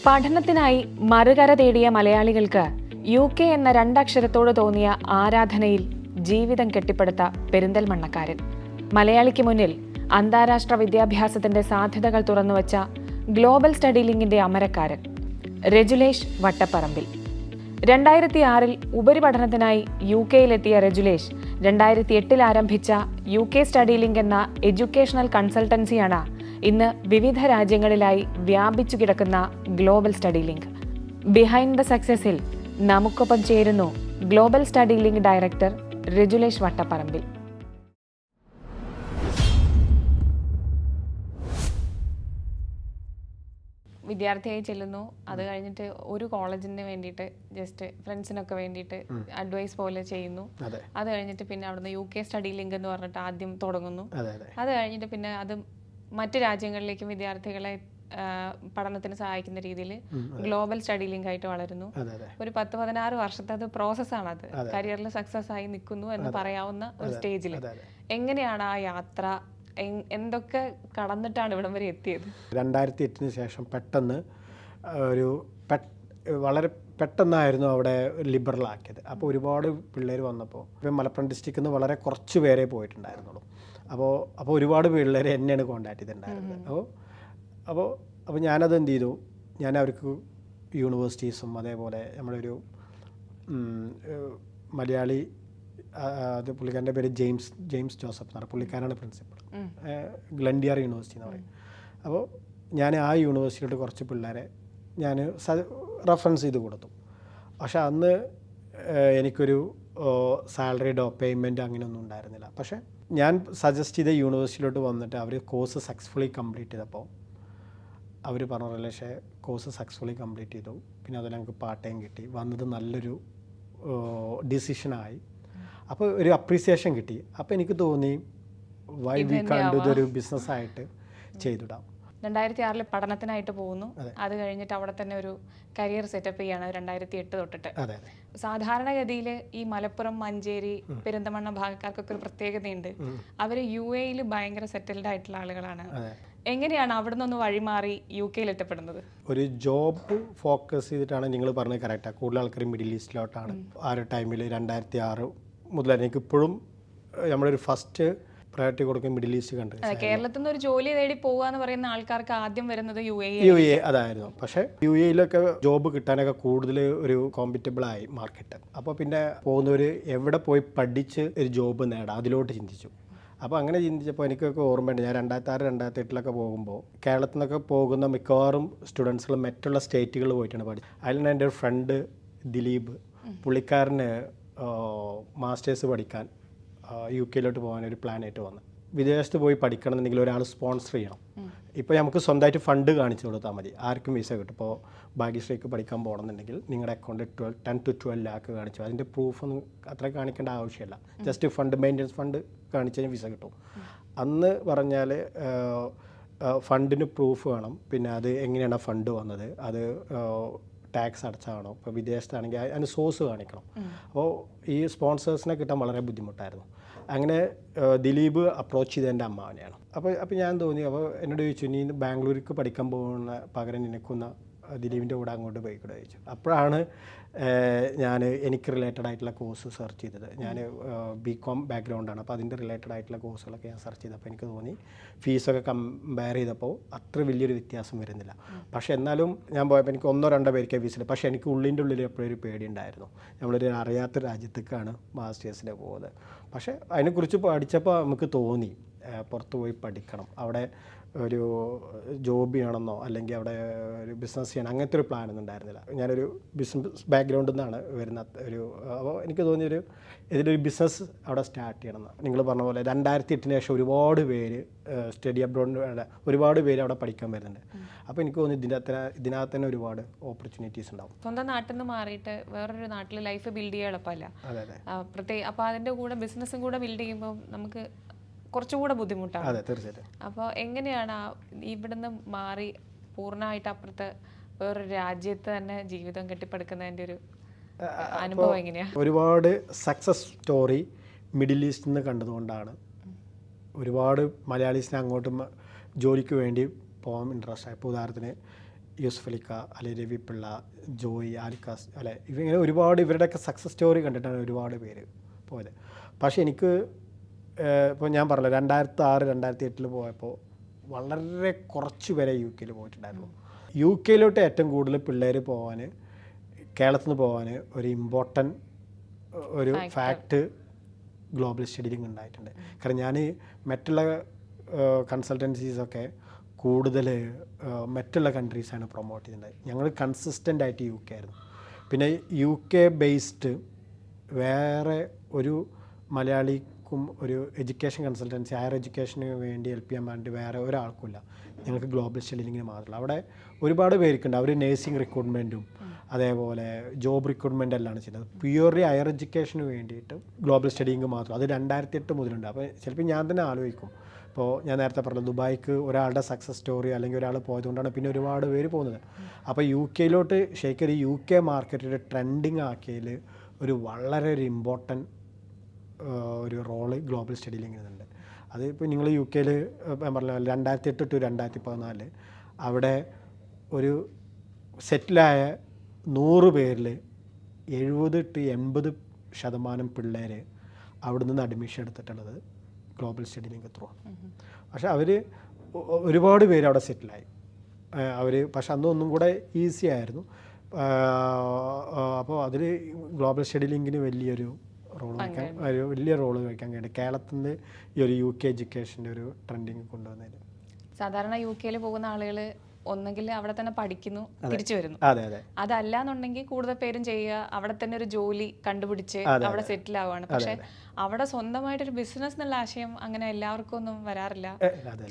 പഠനത്തിനായി മറുകര തേടിയ മലയാളികൾക്ക് UK എന്ന രണ്ടക്ഷരത്തോട് തോന്നിയ ആരാധനയിൽ ജീവിതം കെട്ടിപ്പടുത്ത പെരിന്തൽമണ്ണക്കാരൻ. മലയാളിക്ക് മുന്നിൽ അന്താരാഷ്ട്ര വിദ്യാഭ്യാസത്തിന്റെ സാധ്യതകൾ തുറന്നുവച്ച ഗ്ലോബൽ സ്റ്റഡി ലിങ്കിന്റെ അമരക്കാരൻ രജുലേഷ് വട്ടപ്പറമ്പിൽ. 2006 ഉപരിപഠനത്തിനായി UK-യിലെത്തിയ രജുലേഷ് 2008 ആരംഭിച്ച UK സ്റ്റഡി ലിങ്ക് എന്ന എഡ്യൂക്കേഷണൽ കൺസൾട്ടൻസിയാണ് ഇന്ന് വിവിധ രാജ്യങ്ങളിലായി വ്യാപിച്ചു കിടക്കുന്ന global study link. Behind the സക്സസിൽ നമുക്കൊപ്പം ചേരുന്നു global study link director Rajulesh Vattaparambil. വിദ്യാർത്ഥിയായി ചെല്ലുന്നു. അത് കഴിഞ്ഞിട്ട് ഒരു കോളേജിന് വേണ്ടിയിട്ട് ജസ്റ്റ് ഫ്രണ്ട്സിനൊക്കെ വേണ്ടിയിട്ട് അഡ്വൈസ് പോലെ ചെയ്യുന്നു. അത് കഴിഞ്ഞിട്ട് പിന്നെ അവിടുന്ന് UK സ്റ്റഡി ലിങ്ക് എന്ന് പറഞ്ഞിട്ട് ആദ്യം തുടങ്ങുന്നു. അത് കഴിഞ്ഞിട്ട് പിന്നെ അത് മറ്റ് രാജ്യങ്ങളിലേക്കും വിദ്യാർത്ഥികളെ പഠനത്തിന് സഹായിക്കുന്ന രീതിയിൽ ഗ്ലോബൽ സ്റ്റഡി ലിങ്ക് ആയിട്ട് വളരുന്നു. ഒരു 10-16 വർഷത്തെ അത് പ്രോസസ്സാണ്. അത് കരിയറിൽ സക്സസ് ആയി നിൽക്കുന്നു എന്ന് പറയാവുന്ന ഒരു സ്റ്റേജിൽ എങ്ങനെയാണ് ആ യാത്ര, എന്തൊക്കെ കടന്നിട്ടാണ് ഇവിടം വരെ എത്തിയത്? 2008 ശേഷം പെട്ടെന്ന് വളരെ പെട്ടെന്നായിരുന്നു അവിടെ ലിബറലാക്കിയത്. അപ്പോൾ ഒരുപാട് പിള്ളേർ വന്നപ്പോൾ ഇപ്പം മലപ്പുറം ഡിസ്ട്രിക്റ്റിൽ നിന്ന് വളരെ കുറച്ച് പേരെ പോയിട്ടുണ്ടായിരുന്നുള്ളൂ. അപ്പോൾ ഒരുപാട് പിള്ളേർ എന്നെയാണ് കോൺടാക്ട് ചെയ്തിട്ടുണ്ടായിരുന്നത്. അപ്പോൾ ഞാനത് എന്ത് ചെയ്തു, ഞാൻ അവർക്ക് യൂണിവേഴ്സിറ്റീസും അതേപോലെ നമ്മളൊരു മലയാളി, അത് പുള്ളിക്കാരൻ്റെ പേര് ജെയിംസ് ജോസഫ് എന്നാണ്, പുള്ളിക്കാരനാണ് പ്രിൻസിപ്പൾ, ഗ്ലൻഡിയർ യൂണിവേഴ്സിറ്റി എന്ന് പറയും. അപ്പോൾ ഞാൻ ആ യൂണിവേഴ്സിറ്റിയിലോട്ട് കുറച്ച് പിള്ളേരെ ഞാൻ റെഫറൻസ് ചെയ്ത് കൊടുത്തു. പക്ഷേ അന്ന് എനിക്കൊരു സാലറിയുടെ പേയ്മെൻറ്റ് അങ്ങനെയൊന്നും ഉണ്ടായിരുന്നില്ല. പക്ഷേ ഞാൻ സജസ്റ്റ് ചെയ്ത യൂണിവേഴ്സിറ്റിയിലോട്ട് വന്നിട്ട് അവർ കോഴ്സ് സക്സസ്ഫുള്ളി കംപ്ലീറ്റ് ചെയ്തപ്പോൾ അവർ പറഞ്ഞ റിലേഷേ കോഴ്സ് സക്സസ്ഫുള്ളി കംപ്ലീറ്റ് ചെയ്തു. പിന്നെ അതിൽ ഞങ്ങൾക്ക് പാർട്ട് ടൈം കിട്ടി. വന്നത് നല്ലൊരു ഡിസിഷനായി. അപ്പോൾ ഒരു അപ്രീസിയേഷൻ കിട്ടി. അപ്പോൾ എനിക്ക് തോന്നി വൈ വി കാൻ ഡു ഇതൊരു ബിസിനസ്സായിട്ട് ചെയ്തിടാം. 2006 പഠനത്തിനായിട്ട് പോകുന്നു. അത് കഴിഞ്ഞിട്ട് അവിടെ തന്നെ ഒരു കരിയർ സെറ്റപ്പ് ചെയ്യാണ് 2008 തൊട്ടിട്ട്. സാധാരണഗതിയിൽ ഈ മലപ്പുറം, മഞ്ചേരി, പെരിന്തൽമണ്ണ ഭാഗക്കാർക്കൊക്കെ ഒരു പ്രത്യേകതയുണ്ട്. അവർ UAE ഭയങ്കര സെറ്റിൽഡ് ആയിട്ടുള്ള ആളുകളാണ്. എങ്ങനെയാണ് അവിടെ നിന്ന് വഴിമാറി UK-യിൽ എത്തപ്പെടുന്നത്? ഒരു ജോബ് ഫോക്കസ് ചെയ്തിട്ടാണ് നിങ്ങൾ പറഞ്ഞത് കറക്റ്റാണ്. കൂടുതൽ ആൾക്കാർ മിഡിൽ ഈസ്റ്റിലോട്ടാണ്. ആ ഒരു ടൈമിൽ 2006 മുതൽ എനിക്കിപ്പോഴും നമ്മളൊരു ഫസ്റ്റ് പ്രയോറിറ്റി കൊടുക്കും മിഡിൽ ഈസ്റ്റ് കൺട്രീസ്. കേരളത്തിൽ നിന്ന് ഒരു ജോലി തേടി പോകാന്ന് പറയുന്ന ആൾക്കാർക്ക് ആദ്യം വരുന്നത് UAE അതായിരുന്നു. പക്ഷേ UAE-യിലൊക്കെ ജോബ് കിട്ടാനൊക്കെ കൂടുതൽ ഒരു കോമ്പറ്റബിൾ ആയി മാർക്കറ്റ്. അപ്പോൾ പിന്നെ പോകുന്നവർ എവിടെ പോയി പഠിച്ച് ഒരു ജോബ് നേടാം അതിലോട്ട് ചിന്തിച്ചു. അപ്പോൾ അങ്ങനെ ചിന്തിച്ചപ്പോൾ എനിക്കൊക്കെ ഓർമ്മയുണ്ട്, ഞാൻ 2006-2008 പോകുമ്പോൾ കേരളത്തിൽ നിന്നൊക്കെ പോകുന്ന മിക്കവാറും സ്റ്റുഡൻസുകൾ മറ്റുള്ള സ്റ്റേറ്റുകളിൽ പോയിട്ടാണ് പഠിച്ചത്. അതിൽ എൻ്റെ ഒരു ഫ്രണ്ട് ദിലീപ്, പുള്ളിക്കാരന് മാസ്റ്റേഴ്സ് പഠിക്കാൻ UK-യിലോട്ട് പോകാനൊരു പ്ലാനായിട്ട് വന്നു. വിദേശത്ത് പോയി പഠിക്കണം എന്നുണ്ടെങ്കിൽ ഒരാൾ സ്പോൺസർ ചെയ്യണം. ഇപ്പോൾ നമുക്ക് സ്വന്തമായിട്ട് ഫണ്ട് കാണിച്ചു കൊടുത്താൽ മതി, ആർക്കും വിസ കിട്ടും. ഇപ്പോൾ ഭാഗ്യശ്രീക്ക് പഠിക്കാൻ പോകണമെന്നുണ്ടെങ്കിൽ നിങ്ങളുടെ അക്കൗണ്ട് 10 to 12 ലാക്ക് കാണിച്ചു. അതിൻ്റെ പ്രൂഫൊന്നും അത്ര കാണിക്കേണ്ട ആവശ്യമില്ല. ജസ്റ്റ് ഫണ്ട്, മെയിൻ്റനൻസ് ഫണ്ട് കാണിച്ചു കഴിഞ്ഞാൽ വിസ കിട്ടും. അന്ന് പറഞ്ഞാൽ ഫണ്ടിന് പ്രൂഫ് വേണം. പിന്നെ അത് എങ്ങനെയാണ് ഫണ്ട് വന്നത്, അത് ടാക്സ് അടച്ചാണോ, ഇപ്പോൾ വിദേശത്താണെങ്കിൽ അതിന് സോഴ്സ് കാണിക്കണം. അപ്പോൾ ഈ സ്പോൺസേഴ്സിനെ കിട്ടാൻ വളരെ ബുദ്ധിമുട്ടായിരുന്നു. അങ്ങനെ ദിലീപ് അപ്രോച്ച് ചെയ്ത എൻ്റെ അമ്മാവനെയാണ്. അപ്പോൾ ഞാൻ തോന്നി, അപ്പോൾ എന്നോട് ചോദിച്ചു, നീ ബാംഗ്ലൂർക്ക് പഠിക്കാൻ പോകുന്ന പകരം നിനക്കുന്ന ദിലീപിൻ്റെ കൂടെ അങ്ങോട്ട് പോയിക്കൂടെ ചോദിച്ചു. അപ്പോഴാണ് ഞാൻ എനിക്ക് റിലേറ്റഡ് ആയിട്ടുള്ള കോഴ്സ് സെർച്ച് ചെയ്തത്. ഞാൻ BCom ബാക്ക്ഗ്രൗണ്ടാണ്. അപ്പോൾ അതിൻ്റെ റിലേറ്റഡ് ആയിട്ടുള്ള കോഴ്സുകളൊക്കെ ഞാൻ സെർച്ച് ചെയ്തപ്പോൾ എനിക്ക് തോന്നി ഫീസൊക്കെ കമ്പയർ ചെയ്തപ്പോൾ അത്ര വലിയൊരു വ്യത്യാസം വരുന്നില്ല. പക്ഷേ എന്നാലും ഞാൻ പോയപ്പോൾ എനിക്ക് 1-2 പേർക്ക് ഫീസില്ല. പക്ഷേ എനിക്ക് ഉള്ളിൻ്റെ ഉള്ളിൽ എപ്പോഴും ഒരു പേടിയുണ്ടായിരുന്നു. നമ്മളൊരു അറിയാത്ത രാജ്യത്തേക്കാണ് മാസ്റ്റേഴ്സിന് പോകുന്നത്. പക്ഷേ അതിനെക്കുറിച്ച് പഠിച്ചപ്പോൾ നമുക്ക് തോന്നി പുറത്ത് പോയി പഠിക്കണം, അവിടെ ഒരു ജോബ് ചെയ്യണമെന്നോ അല്ലെങ്കിൽ അവിടെ ഒരു ബിസിനസ് ചെയ്യണം, അങ്ങനത്തെ ഒരു പ്ലാനൊന്നും ഉണ്ടായിരുന്നില്ല. ഞാനൊരു ബിസിനസ് ബാക്ക്ഗ്രൗണ്ടിൽ നിന്നാണ് വരുന്ന ഒരു. അപ്പോൾ എനിക്ക് തോന്നിയൊരു ഇതിലൊരു ബിസിനസ് അവിടെ സ്റ്റാർട്ട് ചെയ്യണമെന്ന്. നിങ്ങൾ പറഞ്ഞ പോലെ 2008 ശേഷം ഒരുപാട് പേര് സ്റ്റഡി അബ്രോഡ്, ഒരുപാട് പേര് അവിടെ പഠിക്കാൻ വരുന്നുണ്ട്. അപ്പോൾ എനിക്ക് തോന്നി ഇതിനകത്ത് തന്നെ ഒരുപാട് ഓപ്പർച്യൂണിറ്റീസ് ഉണ്ടാവും. സ്വന്തം നാട്ടിൽ നിന്ന് മാറിയിട്ട് വേറൊരു നാട്ടിൽ ലൈഫ് ബിൽഡ് ചെയ്യാൻ എളുപ്പമല്ല. പ്രത്യേകം അപ്പോൾ അതിൻ്റെ കൂടെ ബിസിനസ്സും കൂടെ ബിൽഡ് ചെയ്യുമ്പോൾ നമുക്ക് കുറച്ചുകൂടെ ബുദ്ധിമുട്ടാണ്. അതെ, തീർച്ചയായിട്ടും. അപ്പോൾ എങ്ങനെയാണ് ഇവിടുന്ന് മാറി പൂർണ്ണമായിട്ട് അപ്പുറത്ത് വേറൊരു രാജ്യത്ത് തന്നെ ജീവിതം കെട്ടിപ്പടുക്കുന്നതിൻ്റെ ഒരു അനുഭവം എങ്ങനെയാണ്? ഒരുപാട് സക്സസ് സ്റ്റോറി മിഡിൽ ഈസ്റ്റിൽ നിന്ന് കണ്ടതുകൊണ്ടാണ് ഒരുപാട് മലയാളീസിനെ അങ്ങോട്ടും ജോലിക്ക് വേണ്ടി പോകാൻ ഇൻട്രസ്റ്റ് ആയി. ഇപ്പോൾ ഉദാഹരണത്തിന് യൂസഫ് അലിക്ക, അല്ലെ രവി പിള്ള, ജോയി, ആലിക്കാസ്, അല്ലെ ഇങ്ങനെ ഒരുപാട് ഇവരുടെയൊക്കെ സക്സസ് സ്റ്റോറി കണ്ടിട്ടാണ് ഒരുപാട് പേര് പോയത്. പക്ഷേ എനിക്ക് ഇപ്പോൾ ഞാൻ പറഞ്ഞല്ലോ 2006, 2008 പോയപ്പോൾ വളരെ കുറച്ച് പേരെ യു കെയിൽ പോയിട്ടുണ്ടായിരുന്നു. യു കെയിലോട്ട് ഏറ്റവും കൂടുതൽ പിള്ളേർ പോകാൻ, കേരളത്തിൽ നിന്ന് പോകാൻ ഒരു ഇമ്പോർട്ടൻറ്റ് ഒരു ഫാക്റ്റ് ഗ്ലോബൽ സ്റ്റഡിയിങ് ഉണ്ടായിട്ടുണ്ട്. കാരണം ഞാൻ മറ്റുള്ള കൺസൾട്ടൻസീസൊക്കെ കൂടുതൽ മറ്റുള്ള കൺട്രീസാണ് പ്രൊമോട്ട് ചെയ്യുന്നത്. ഞങ്ങൾ കൺസിസ്റ്റൻ്റ് ആയിട്ട് യു കെ ആയിരുന്നു. പിന്നെ യു കെ ബേസ്ഡ് വേറെ ഒരു മലയാളിക്കും ഒരു എഡ്യൂക്കേഷൻ കൺസൾട്ടൻസി ഹയർ എഡ്യൂക്കേഷന് വേണ്ടി ഹെൽപ്പ് ചെയ്യാൻ വേണ്ടി വേറെ ഒരാൾക്കുമില്ല. ഞങ്ങൾക്ക് ഗ്ലോബൽ സ്റ്റഡിയിങ്ങിന് മാത്രമല്ല. അവിടെ ഒരുപാട് പേർക്കുണ്ട്. അവർ നേഴ്സിംഗ് റിക്രൂട്ട്മെൻറ്റും അതേപോലെ ജോബ് റിക്രൂട്ട്മെൻ്റ് എല്ലാം ചെയ്യുന്നത്. പ്യുവർലി ഹയർ എഡ്യൂക്കേഷന് വേണ്ടിയിട്ട് ഗ്ലോബൽ സ്റ്റഡിയിങ് മാത്രം. അത് 2008 മുതലുണ്ട്. അപ്പോൾ ചിലപ്പോൾ ഞാൻ തന്നെ ആലോചിക്കും, ഇപ്പോൾ ഞാൻ നേരത്തെ പറഞ്ഞു ദുബായിക്ക് ഒരാളുടെ സക്സസ് സ്റ്റോറി അല്ലെങ്കിൽ ഒരാൾ പോയതുകൊണ്ടാണ് പിന്നെ ഒരുപാട് പേര് പോകുന്നത്. അപ്പോൾ യു കെയിലോട്ട് ശരിക്കും ഒരു യു കെ മാർക്കറ്റിൽ ട്രെൻഡിങ് ആക്കിയതിൽ ഒരു വളരെ ഒരു ഇമ്പോർട്ടൻറ്റ് ഒരു റോള് ഗ്ലോബൽ സ്റ്റഡിയിലിങ്ങുന്നുണ്ട്. അത് ഇപ്പോൾ നിങ്ങൾ യു കെയിൽ ഞാൻ പറഞ്ഞ 2008 to 2014 അവിടെ ഒരു സെറ്റിലായ 100 പേരിൽ 70 to 80% പിള്ളേർ അവിടെ നിന്ന് അഡ്മിഷൻ എടുത്തിട്ടുള്ളത് ഗ്ലോബൽ സ്റ്റഡിയിലിംഗ് ത്രൂ. പക്ഷേ അവർ ഒരുപാട് പേര് അവിടെ സെറ്റിലായി. പക്ഷെ അന്നൊന്നും കൂടെ ഈസി ആയിരുന്നു. അപ്പോൾ അതിൽ ഗ്ലോബൽ സ്റ്റഡിയിലിംഗിന് വലിയൊരു റോള് കഴിക്കാൻ കഴിയും. കേരളത്തിൽ നിന്ന് ഈ ഒരു യു കെ എഡ്യൂക്കേഷൻ്റെ ഒരു ട്രെൻഡിങ് കൊണ്ടുവന്നതിന്. സാധാരണ യു കെയിൽ പോകുന്ന ആളുകൾ ഒന്നെങ്കിൽ അവിടെ തന്നെ പഠിക്കുന്നു, തിരിച്ചു വരുന്നു. അതല്ല എന്നുണ്ടെങ്കിൽ കൂടുതൽ പേരും ചെയ്യുക അവിടെ തന്നെ ഒരു ജോലി കണ്ടുപിടിച്ച് അവിടെ സെറ്റിൽ ആവുകയാണ്. പക്ഷെ അവിടെ സ്വന്തമായിട്ടൊരു ബിസിനസ് എന്നുള്ള ആശയം അങ്ങനെ എല്ലാവർക്കും ഒന്നും വരാറില്ല.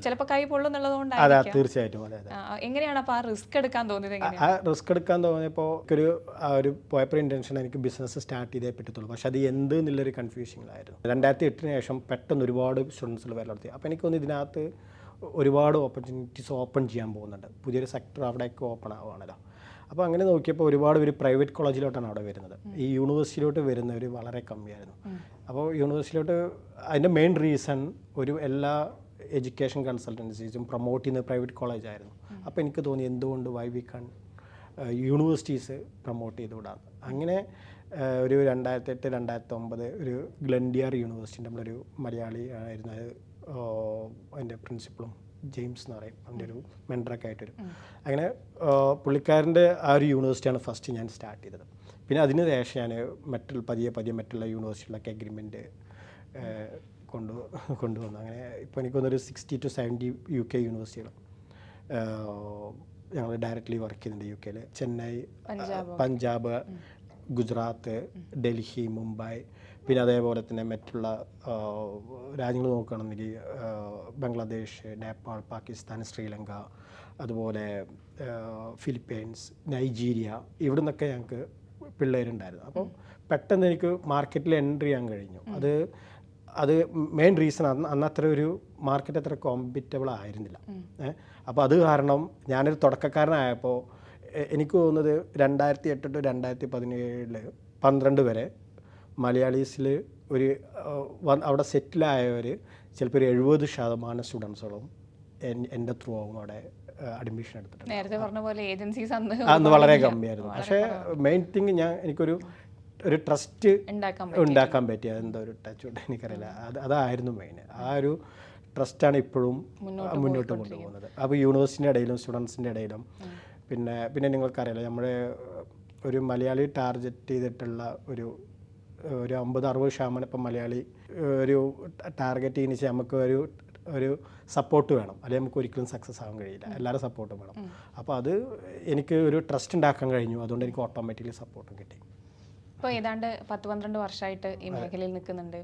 ചിലപ്പോൾ കൈ പൊള്ളുന്നുള്ളത് കൊണ്ടായിരിക്കും. തീർച്ചയായിട്ടും. എങ്ങനെയാണ് അപ്പോൾ ആ റിസ്ക് എടുക്കാൻ തോന്നിയത്? ആ റിസ്ക് എടുക്കാൻ തോന്നിയപ്പോൾ ഒരു പോയപ്പോൾ ഇൻറ്റൻഷൻ എനിക്ക് ബിസിനസ് സ്റ്റാർട്ട് ചെയ്തേ പറ്റത്തുള്ളൂ. പക്ഷെ അത് എന്ത് എന്നുള്ളൊരു കൺഫ്യൂഷനിലായിരുന്നു. 2008 ശേഷം പെട്ടെന്ന് ഒരുപാട് സ്റ്റുഡൻസുകൾ വരലെടുത്തി. അപ്പോൾ എനിക്കൊന്ന് ഇതിനകത്ത് ഒരുപാട് ഓപ്പർച്യൂണിറ്റീസ് ഓപ്പൺ ചെയ്യാൻ പോകുന്നുണ്ട്. പുതിയൊരു സെക്ടർ അവിടെയൊക്കെ ഓപ്പൺ ആവുകയാണല്ലോ. അപ്പോൾ അങ്ങനെ നോക്കിയപ്പോൾ ഒരുപാട് പേര് പ്രൈവറ്റ് കോളേജിലോട്ടാണ് അവിടെ വരുന്നത്. ഈ യൂണിവേഴ്സിറ്റിയിലോട്ട് വരുന്നവർ വളരെ കമ്മിയായിരുന്നു. അപ്പോൾ യൂണിവേഴ്സിറ്റിയിലോട്ട് അതിൻ്റെ മെയിൻ റീസൺ എല്ലാ എഡ്യൂക്കേഷൻ കൺസൾട്ടൻസീസും പ്രൊമോട്ട് ചെയ്യുന്നത് പ്രൈവറ്റ് കോളേജായിരുന്നു. അപ്പോൾ എനിക്ക് തോന്നി എന്തുകൊണ്ട് why we can universities promote ചെയ്തുകൂടാന്ന്. അങ്ങനെ ഒരു 2008, 2009 ഒരു ഗ്ലെൻഡിയർ യൂണിവേഴ്സിറ്റി നമ്മളൊരു മലയാളി ആയിരുന്നു അതിൻ്റെ പ്രിൻസിപ്പളും ജെയിംസ് എന്ന് പറയും, അതിൻ്റെ ഒരു മെൻറ്ററൊക്കെ ആയിട്ട് വരും. അങ്ങനെ പുള്ളിക്കാരൻ്റെ ആ ഒരു യൂണിവേഴ്സിറ്റിയാണ് ഫസ്റ്റ് ഞാൻ സ്റ്റാർട്ട് ചെയ്തത്. പിന്നെ അതിന് ശേഷം ഞാൻ പതിയെ മറ്റുള്ള യൂണിവേഴ്സിറ്റികളൊക്കെ അഗ്രിമെൻറ്റ് കൊണ്ടുവന്നു. അങ്ങനെ ഇപ്പോൾ എനിക്കൊന്നൊരു 60 to 70 യു കെ യൂണിവേഴ്സിറ്റികൾ ഞങ്ങൾ ഡയറക്റ്റ്ലി വർക്ക് ചെയ്യുന്നുണ്ട്. യു കെയിൽ ചെന്നൈ, പഞ്ചാബ്, ഗുജറാത്ത്, ഡൽഹി, മുംബൈ, പിന്നെ അതേപോലെ തന്നെ മറ്റുള്ള രാജ്യങ്ങൾ നോക്കുകയാണെന്നുണ്ടെങ്കിൽ ബംഗ്ലാദേശ്, നേപ്പാൾ, പാകിസ്ഥാൻ, ശ്രീലങ്ക, അതുപോലെ ഫിലിപ്പൈൻസ്, നൈജീരിയ, ഇവിടെ നിന്നൊക്കെ ഞങ്ങൾക്ക് പിള്ളേരുണ്ടായിരുന്നു. അപ്പോൾ പെട്ടെന്ന് എനിക്ക് മാർക്കറ്റിൽ എൻട്രി ചെയ്യാൻ കഴിഞ്ഞു. അത് മെയിൻ റീസൺ അന്നത്ര ഒരു മാർക്കറ്റ് അത്ര കോമ്പറ്റബിൾ ആയിരുന്നില്ല. അപ്പോൾ അത് കാരണം ഞാനൊരു തുടക്കക്കാരനായപ്പോൾ എനിക്ക് തോന്നുന്നത് 2008 to 2017, 12 വരെ മലയാളീസിൽ ഒരു അവിടെ സെറ്റിലായവർ ചിലപ്പോൾ ഒരു 70% സ്റ്റുഡൻസുകളും എൻ്റെ ത്രൂ ആവും അവിടെ അഡ്മിഷൻ എടുത്തിട്ടുണ്ട്. നേരത്തെ പറഞ്ഞ പോലെ ഏജൻസീസ് അന്ന് വളരെ കമ്മിയായിരുന്നു. പക്ഷേ മെയിൻ തിങ് ഒരു ട്രസ്റ്റ് ഉണ്ടാക്കാൻ പറ്റിയ എന്തോ ഒരു ടച്ച് കൊണ്ട് എനിക്കറിയില്ല, അതായിരുന്നു മെയിൻ. ആ ഒരു ട്രസ്റ്റാണ് ഇപ്പോഴും മുന്നോട്ട് കൊണ്ടുപോകുന്നത്. അപ്പോൾ യൂണിവേഴ്സിറ്റിൻ്റെ ഇടയിലും സ്റ്റുഡൻസിൻ്റെ ഇടയിലും പിന്നെ നിങ്ങൾക്കറിയാലോ നമ്മുടെ ഒരു മലയാളി ടാർഗറ്റ് ചെയ്തിട്ടുള്ള ഒരു 50-60% ഇപ്പം മലയാളി ഒരു ടാർഗറ്റ് ചെയ്യുന്ന വെച്ചാൽ നമുക്ക് ഒരു സപ്പോർട്ട് വേണം, അല്ലെങ്കിൽ നമുക്ക് ഒരിക്കലും സക്സസ് ആവാൻ കഴിയില്ല. എല്ലാവരും സപ്പോർട്ടും വേണം. അപ്പോൾ അത് എനിക്ക് ഒരു ട്രസ്റ്റ് ഉണ്ടാക്കാൻ കഴിഞ്ഞു. അതുകൊണ്ട് എനിക്ക് ഓട്ടോമാറ്റിക്കലി സപ്പോർട്ടും കിട്ടി. ഇപ്പോൾ ഏതാണ്ട് 10-12 വർഷമായിട്ട് ഈ മേഖലയിൽ നിൽക്കുന്നുണ്ട്.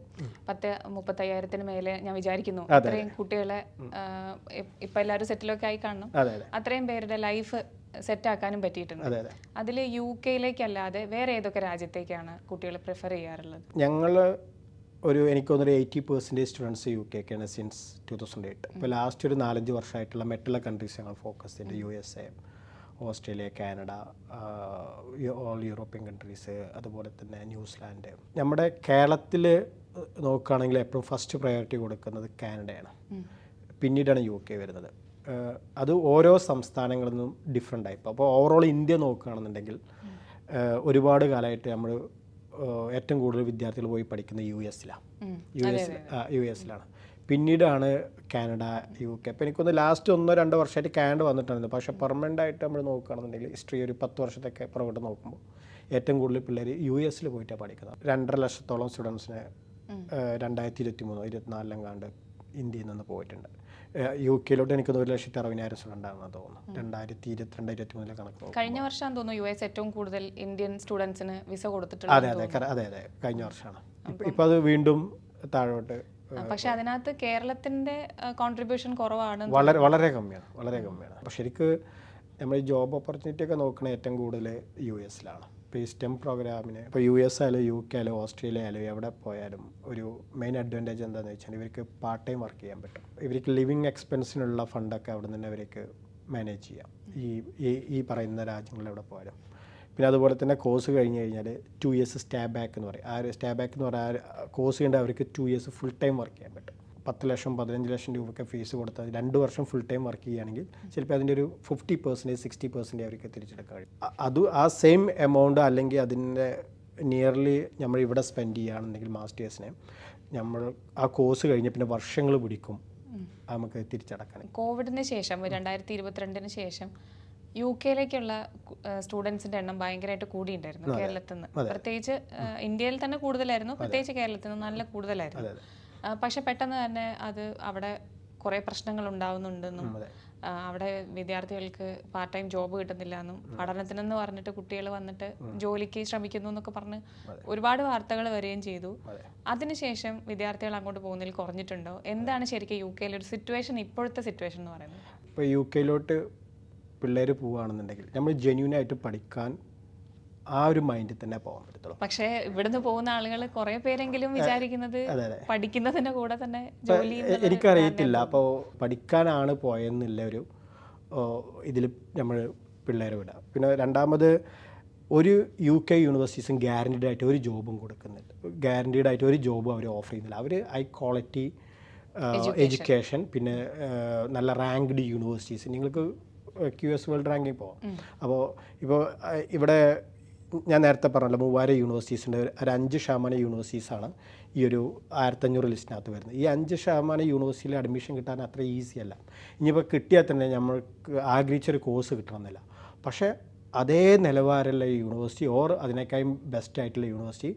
35,000 മേലെ ഞാൻ വിചാരിക്കുന്നു അത്രയും കുട്ടികളെ ഇപ്പം എല്ലാവരും സെറ്റിലൊക്കെ ആയി കാണണം. അത്രയും പേരുടെ ലൈഫ് സെറ്റാക്കാനും പറ്റിയിട്ടുണ്ട്. അതിൽ യു കെയിലേക്കല്ലാതെ വേറെ ഏതൊക്കെ രാജ്യത്തേക്കാണ് കുട്ടികൾ പ്രിഫർ ചെയ്യാറുള്ളത്? ഞങ്ങൾ എനിക്കൊന്നൊരു 80% സ്റ്റുഡൻസ് യു കെക്കാണ് സിൻസ് 2008. ഇപ്പോൾ ലാസ്റ്റ് ഒരു 4-5 വർഷമായിട്ടുള്ള മറ്റുള്ള കൺട്രീസ് ഞങ്ങൾ ഫോക്കസ് ചെയ്യുന്നുണ്ട്. USA, Australia, Canada, all European countries, അതുപോലെ തന്നെ ന്യൂസിലാൻഡ്. നമ്മുടെ കേരളത്തിൽ നോക്കുകയാണെങ്കിൽ എപ്പോഴും ഫസ്റ്റ് പ്രയോറിറ്റി കൊടുക്കുന്നത് കാനഡയാണ്, പിന്നീടാണ് UK വരുന്നത്. അത് ഓരോ സംസ്ഥാനങ്ങളിൽ നിന്നും ഡിഫറെൻ്റ് ആയിപ്പോൾ. അപ്പോൾ ഓവറോൾ ഇന്ത്യ നോക്കുകയാണെന്നുണ്ടെങ്കിൽ ഒരുപാട് കാലമായിട്ട് നമ്മൾ ഏറ്റവും കൂടുതൽ വിദ്യാർത്ഥികൾ പോയി പഠിക്കുന്നത് യു എസിലാണ്. പിന്നീടാണ് കാനഡ, UK. അപ്പോൾ എനിക്കൊന്ന് ലാസ്റ്റ് 1-2 വർഷമായിട്ട് കാനഡ വന്നിട്ടുണ്ടായിരുന്നു. പക്ഷേ പെർമനൻ്റ് ആയിട്ട് നമ്മൾ നോക്കുകയാണെന്നുണ്ടെങ്കിൽ ഹിസ്റ്ററി ഒരു 10 വർഷത്തൊക്കെ പുറകോട്ട് നോക്കുമ്പോൾ ഏറ്റവും കൂടുതൽ പിള്ളേർ US പോയിട്ടാണ് പഠിക്കുന്നത്. 2.5 ലക്ഷത്തോളം സ്റ്റുഡൻസിന് 2023-24 കണ്ട് ഇന്ത്യയിൽ നിന്ന് പോയിട്ടുണ്ട്. UK എനിക്ക് 1,60,000 സ്റ്റുഡൻ്റ് ആണെന്ന് തോന്നുന്നു 2022-23 കണക്ക്. കഴിഞ്ഞ വർഷം തോന്നുന്നു US ഏറ്റവും കൂടുതൽ ഇന്ത്യൻ സ്റ്റുഡൻസിന് വിസ കൊടുത്തിട്ടുണ്ട്. അതെ കഴിഞ്ഞ വർഷമാണ്. ഇപ്പം അത് വീണ്ടും താഴോട്ട്. പക്ഷെ അതിനകത്ത് കേരളത്തിന്റെ കോൺട്രിബ്യൂഷൻ കുറവാണ്. വളരെ കമ്മിയാണ്. അപ്പോൾ ശരിക്ക് നമ്മൾ ജോബ് ഓപ്പർച്യൂണിറ്റി ഒക്കെ നോക്കണ ഏറ്റവും കൂടുതൽ US ഇപ്പോൾ ഈ STEM പ്രോഗ്രാമിന് ഇപ്പോൾ US ആയാലും UK ആയാലും ഓസ്ട്രേലിയ ആയാലും എവിടെ പോയാലും ഒരു മെയിൻ അഡ്വാൻറ്റേജ് എന്താണെന്ന് വെച്ചാൽ ഇവർക്ക് പാർട്ട് ടൈം വർക്ക് ചെയ്യാൻ പറ്റും. ഇവർക്ക് ലിവിങ് എക്സ്പെൻസിനുള്ള ഫണ്ടൊക്കെ അവിടെ നിന്ന് ഇവർക്ക് മാനേജ് ചെയ്യാം ഈ പറയുന്ന രാജ്യങ്ങളിൽ എവിടെ പോയാലും. പിന്നെ അതുപോലെ തന്നെ കോഴ്സ് കഴിഞ്ഞ് കഴിഞ്ഞാൽ 2 years സ്റ്റേ ബാക്ക് എന്ന് പറയും. ആ ഒരു സ്റ്റേ ബാക്ക് എന്ന് പറഞ്ഞാൽ കോഴ്സ് ചെയ്യേണ്ട അവർക്ക് 2 years ഫുൾ ടൈം വർക്ക് ചെയ്യാൻ പറ്റും. 10 ലക്ഷം 15 ലക്ഷം രൂപയ്ക്ക് ഫീസ് കൊടുത്താൽ 2 വർഷം ഫുൾ ടൈം വർക്ക് ചെയ്യുകയാണെങ്കിൽ ചിലപ്പോൾ അതിൻ്റെ ഒരു 50% 60% അവർക്ക് തിരിച്ചെടുക്കാൻ കഴിയും. ആ സെയിം എമൗണ്ട് അല്ലെങ്കിൽ അതിൻ്റെ നിയർലി നമ്മൾ ഇവിടെ സ്പെൻഡ് ചെയ്യുകയാണെന്നുണ്ടെങ്കിൽ മാസ്റ്റേഴ്സിനെ നമ്മൾ ആ കോഴ്സ് കഴിഞ്ഞ് പിന്നെ വർഷങ്ങൾ പിടിക്കും നമുക്ക് തിരിച്ചടക്കാൻ. കോവിഡിന് ശേഷം 2022 ശേഷം UK സ്റ്റുഡൻസിന്റെ എണ്ണം ഭയങ്കരമായിട്ട് കൂടിയിട്ടുണ്ടായിരുന്നു കേരളത്തിൽ നിന്ന്. പ്രത്യേകിച്ച് ഇന്ത്യയിൽ തന്നെ കൂടുതലായിരുന്നു, പ്രത്യേകിച്ച് കേരളത്തിൽ നിന്ന് നല്ല കൂടുതലായിരുന്നു. പക്ഷെ പെട്ടെന്ന് തന്നെ അത് അവിടെ കുറേ പ്രശ്നങ്ങൾ ഉണ്ടാവുന്നുണ്ടെന്നും അവിടെ വിദ്യാർത്ഥികൾക്ക് പാർട്ട് ടൈം ജോബ് കിട്ടുന്നില്ല എന്നും പഠനത്തിനെന്ന് പറഞ്ഞിട്ട് കുട്ടികൾ വന്നിട്ട് ജോലിക്ക് ശ്രമിക്കുന്നു എന്നൊക്കെ പറഞ്ഞ് ഒരുപാട് വാർത്തകൾ വരികയും ചെയ്തു. അതിനുശേഷം വിദ്യാർത്ഥികൾ അങ്ങോട്ട് പോകുന്നതിൽ കുറഞ്ഞിട്ടുണ്ടോ? എന്താണ് ശരിക്കും UK ഒരു സിറ്റുവേഷൻ, ഇപ്പോഴത്തെ സിറ്റുവേഷൻ എന്ന് പറയുന്നത്? ഇപ്പോൾ UK പിള്ളേർ പോവുകയാണെന്നുണ്ടെങ്കിൽ നമ്മൾ ജെന്യൂനായിട്ട് പഠിക്കാൻ ആ ഒരു മൈൻഡിൽ തന്നെ പോകാൻ പറ്റത്തുള്ളൂ. പക്ഷേ ഇവിടുന്ന് പോകുന്ന ആളുകൾ കുറേ പേരെങ്കിലും വിചാരിക്കുന്നത് പഠിക്കുന്നതിൻ്റെ കൂടെ തന്നെ ജോലി. എനിക്കറിയത്തില്ല അപ്പോൾ പഠിക്കാനാണ് പോയെന്നുള്ള ഒരു ഇതിൽ നമ്മൾ പിള്ളേരെ വിടാം. പിന്നെ രണ്ടാമത് ഒരു UK യൂണിവേഴ്സിറ്റീസും ഗ്യാരണ്ടീഡ് ആയിട്ട് ഒരു ജോബും കൊടുക്കുന്നില്ല. ഗ്യാരണ്ടീഡ് ആയിട്ട് ഒരു ജോബും അവർ ഓഫർ ചെയ്യുന്നില്ല. അവർ ഹൈ ക്വാളിറ്റി എഡ്യൂക്കേഷൻ, പിന്നെ നല്ല റാങ്ക്ഡ് യൂണിവേഴ്സിറ്റീസ്. നിങ്ങൾക്ക് QS വേൾഡ് റാങ്കിങ് പോകാം. അപ്പോൾ ഇപ്പോൾ ഇവിടെ ഞാൻ നേരത്തെ പറഞ്ഞല്ലോ 3000 യൂണിവേഴ്സിറ്റീസിൻ്റെ ഒരു 5% യൂണിവേഴ്സിറ്റീസാണ് ഈ ഒരു 1500 ലിസ്റ്റിനകത്ത് വരുന്നത്. ഈ 5% യൂണിവേഴ്സിറ്റിയിൽ അഡ്മിഷൻ കിട്ടാൻ അത്ര ഈസി അല്ല. ഇനിയിപ്പോൾ കിട്ടിയാൽ തന്നെ നമ്മൾക്ക് ആഗ്രഹിച്ചൊരു കോഴ്സ് കിട്ടണമെന്നില്ല. പക്ഷേ അതേ നിലവാരമുള്ള യൂണിവേഴ്സിറ്റി അതിനേക്കാളും ബെസ്റ്റ് ആയിട്ടുള്ള യൂണിവേഴ്സിറ്റി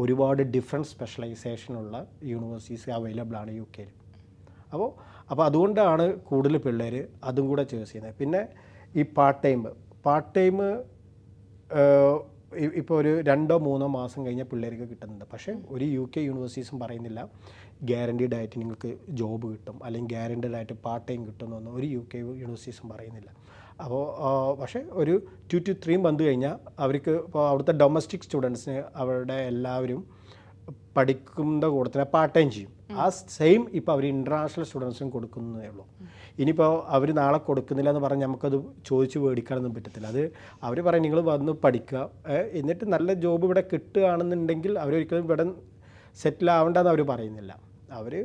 ഒരുപാട് ഡിഫറെൻറ്റ് സ്പെഷ്യലൈസേഷനുള്ള യൂണിവേഴ്സിറ്റീസ് അവൈലബിൾ ആണ് UK. അപ്പോൾ അതുകൊണ്ടാണ് കൂടുതൽ പിള്ളേർ അതും കൂടെ ചേർസ് ചെയ്യുന്നത്. പിന്നെ ഈ പാർട്ട് ടൈം ഇപ്പോൾ ഒരു 2-3 മാസം കഴിഞ്ഞാൽ പിള്ളേർക്ക് കിട്ടുന്നുണ്ട്. പക്ഷേ ഒരു UK യൂണിവേഴ്സിറ്റീസും പറയുന്നില്ല ഗ്യാരണ്ടീഡ് ആയിട്ട് നിങ്ങൾക്ക് ജോബ് കിട്ടും അല്ലെങ്കിൽ ഗ്യാരണ്ടീഡ് ആയിട്ട് പാർട്ട് ടൈം കിട്ടുമെന്നൊന്നും ഒരു UK യൂണിവേഴ്സിറ്റീസും പറയുന്നില്ല. അപ്പോൾ പക്ഷേ ഒരു 2 to 3 മന്ത് കഴിഞ്ഞാൽ അവർക്ക് ഇപ്പോൾ അവിടുത്തെ ഡൊമസ്റ്റിക് സ്റ്റുഡൻസിന് അവരുടെ എല്ലാവരും പഠിക്കുന്ന കൂടെ തന്നെ പാർട്ട് ടൈം ചെയ്യും. ആ സെയിം ഇപ്പോൾ അവർ ഇൻ്റർനാഷണൽ സ്റ്റുഡൻസിനും കൊടുക്കുന്നതേ ഉള്ളൂ. ഇനിയിപ്പോൾ അവർ നാളെ കൊടുക്കുന്നില്ല എന്ന് പറഞ്ഞാൽ നമുക്കത് ചോദിച്ച് മേടിക്കാനൊന്നും പറ്റത്തില്ല. അത് അവർ പറയും നിങ്ങൾ വന്ന് പഠിക്കുക, എന്നിട്ട് നല്ല ജോബ് ഇവിടെ കിട്ടുകയാണെന്നുണ്ടെങ്കിൽ അവരൊരിക്കലും ഇവിടെ സെറ്റിൽ ആവേണ്ടെന്ന് അവർ പറയുന്നില്ല. അവർ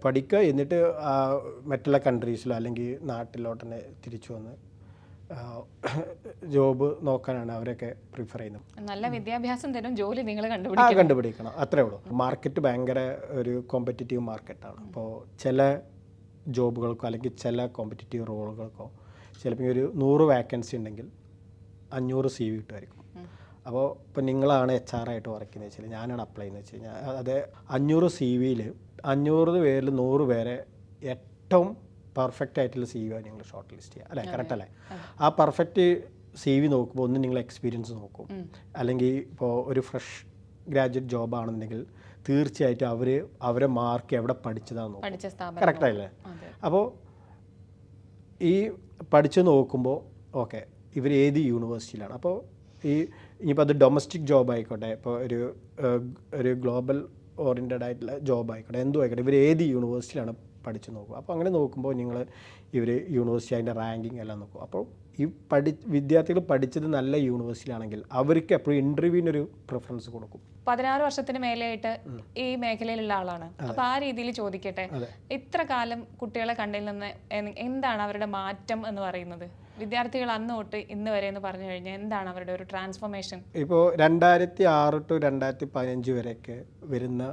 പഠിക്കുക, എന്നിട്ട് മറ്റുള്ള കൺട്രീസിലോ അല്ലെങ്കിൽ നാട്ടിലോട്ട് തന്നെ തിരിച്ചു വന്ന് ജോബ് നോക്കാനാണ് അവരൊക്കെ പ്രിഫർ ചെയ്യുന്നത്. നല്ല വിദ്യാഭ്യാസം തരും, ജോലി നിങ്ങൾ കണ്ടുപിടിക്കണം, അത്രേ ഉള്ളൂ. മാർക്കറ്റ് ഭയങ്കര ഒരു കോമ്പറ്റിറ്റീവ് മാർക്കറ്റാണ്. അപ്പോൾ ചില ജോബുകൾക്കോ അല്ലെങ്കിൽ ചില കോമ്പറ്റിറ്റീവ് റോളുകൾക്കോ ചിലപ്പോൾ ഒരു 100 വേക്കൻസി ഉണ്ടെങ്കിൽ 500 CV കിട്ടുമായിരിക്കും. അപ്പോൾ ഇപ്പോൾ നിങ്ങളാണ് HR ആയിട്ട് വർക്ക് ചെയ്യുന്നത് വെച്ചാൽ ഞാനാണ് അപ്ലൈ ചെയ്യുന്നത് വെച്ച് കഴിഞ്ഞാൽ അത് 500 CVയിൽ 500 പേരിൽ 100 പേരെ ഏറ്റവും പെർഫെക്റ്റ് ആയിട്ടുള്ള CV ആണ് നിങ്ങൾ ഷോർട്ട് ലിസ്റ്റ് ചെയ്യുക, അല്ലേ? കറക്റ്റ് അല്ലേ? ആ പെർഫെക്റ്റ് CV നോക്കുമ്പോൾ ഒന്ന് നിങ്ങൾ എക്സ്പീരിയൻസ് നോക്കും, അല്ലെങ്കിൽ ഇപ്പോൾ ഒരു ഫ്രഷ് ഗ്രാജുവേറ്റ് ജോബ് ആണെന്നുണ്ടെങ്കിൽ തീർച്ചയായിട്ടും അവരെ മാർക്ക് എവിടെ പഠിച്ചതാണെന്ന് നോക്കും. കറക്റ്റ് ആയില്ലേ? അപ്പോൾ ഈ പഠിച്ച് നോക്കുമ്പോൾ ഓക്കെ ഇവർ ഏത് യൂണിവേഴ്സിറ്റിയിലാണ്. അപ്പോൾ ഇനിയിപ്പോൾ അത് ഡൊമസ്റ്റിക് ജോബ് ആയിക്കോട്ടെ, ഇപ്പോൾ ഒരു ഗ്ലോബൽ ഓറിയൻറ്റഡ് ആയിട്ടുള്ള ജോബ് ആയിക്കോട്ടെ, എന്തും ആയിക്കോട്ടെ, ഇവർ ഏത് യൂണിവേഴ്സിറ്റിയിലാണ് പഠിച്ച് നോക്കുക. അപ്പോൾ അങ്ങനെ നോക്കുമ്പോൾ ഇവർ യൂണിവേഴ്സിറ്റി അതിൻ്റെ റാങ്കിങ് എല്ലാം നോക്കും. അപ്പോൾ ഈ വിദ്യാർത്ഥികൾ പഠിച്ചത് നല്ല യൂണിവേഴ്സിറ്റിയിലാണെങ്കിൽ അവർക്ക് എപ്പോഴും ഇൻ്റർവ്യൂവിനൊരു പ്രിഫറൻസ് കൊടുക്കും. 16 വർഷത്തിന് മേലെയായിട്ട് ഈ മേഖലയിലുള്ള ആളാണ്. അപ്പൊ ആ രീതിയിൽ ചോദിക്കട്ടെ, ഇത്ര കാലം കുട്ടികളെ കണ്ടതിൽ നിന്ന് എന്താണ് അവരുടെ മാറ്റം എന്ന് പറയുന്നത്? വിദ്യാർത്ഥികൾ അന്ന് തൊട്ട് ഇന്ന് വരെ എന്ന് പറഞ്ഞു കഴിഞ്ഞാൽ എന്താണ് അവരുടെ ഒരു ട്രാൻസ്ഫോർമേഷൻ? ഇപ്പോൾ 2006 to 2015 വരെയൊക്കെ വരുന്ന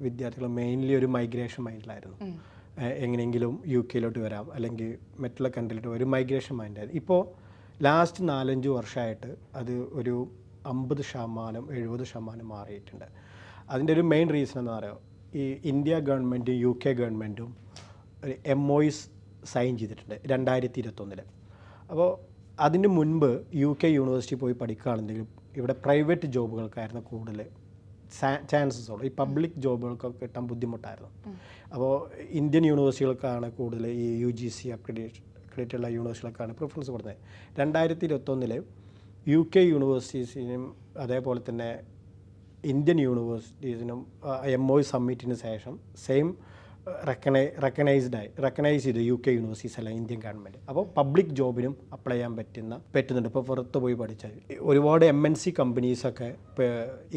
വിദ്യാർത്ഥികൾ മെയിൻലി ഒരു മൈഗ്രേഷൻ മൈൻഡിലായിരുന്നു. എങ്ങനെയെങ്കിലും UK വരാം, അല്ലെങ്കിൽ മറ്റുള്ള കൺട്രിയിലോട്ട് ഒരു മൈഗ്രേഷൻ മൈൻഡായിരുന്നു. ഇപ്പോൾ ലാസ്റ്റ് 4-5 വർഷമായിട്ട് അത് ഒരു 50% 70% മാറിയിട്ടുണ്ട്. അതിൻ്റെ ഒരു മെയിൻ റീസൺ എന്താ പറയുക, ഈ ഇന്ത്യ ഗവൺമെൻറ്റും UK ഗവൺമെൻറ്റും ഒരു MOUs സൈൻ ചെയ്തിട്ടുണ്ട് 2021. അപ്പോൾ അതിന് മുൻപ് UK യൂണിവേഴ്സിറ്റി പോയി പഠിക്കുകയാണെങ്കിലും ഇവിടെ പ്രൈവറ്റ് ജോബുകൾക്കായിരുന്നു കൂടുതൽ ചാൻസസ് ഉള്ളൂ. ഈ പബ്ലിക് ജോബുകൾക്കൊക്കെ കിട്ടാൻ ബുദ്ധിമുട്ടായിരുന്നു. അപ്പോൾ ഇന്ത്യൻ യൂണിവേഴ്സിറ്റികൾക്കാണ് കൂടുതൽ ഈ UGC അക്രഡിറ്റഡ് ഉള്ള യൂണിവേഴ്സിറ്റികൾക്കാണ് പ്രിഫറൻസ് കൊടുത്തത്. 2021 UK യൂണിവേഴ്സിറ്റീസിനും അതേപോലെ തന്നെ ഇന്ത്യൻ യൂണിവേഴ്സിറ്റീസിനും MOU സബ്മിറ്റിന് ശേഷം സെയിം റെക്കഗ്നൈസ് ചെയ്തു UK യൂണിവേഴ്സിറ്റീസ് അല്ല ഇന്ത്യൻ ഗവൺമെൻറ്. അപ്പോൾ പബ്ലിക് ജോബിനും അപ്ലൈ ചെയ്യാൻ പറ്റുന്നുണ്ട്. ഇപ്പോൾ പുറത്ത് പോയി പഠിച്ചാൽ ഒരുപാട് MNC കമ്പനീസൊക്കെ ഇപ്പോൾ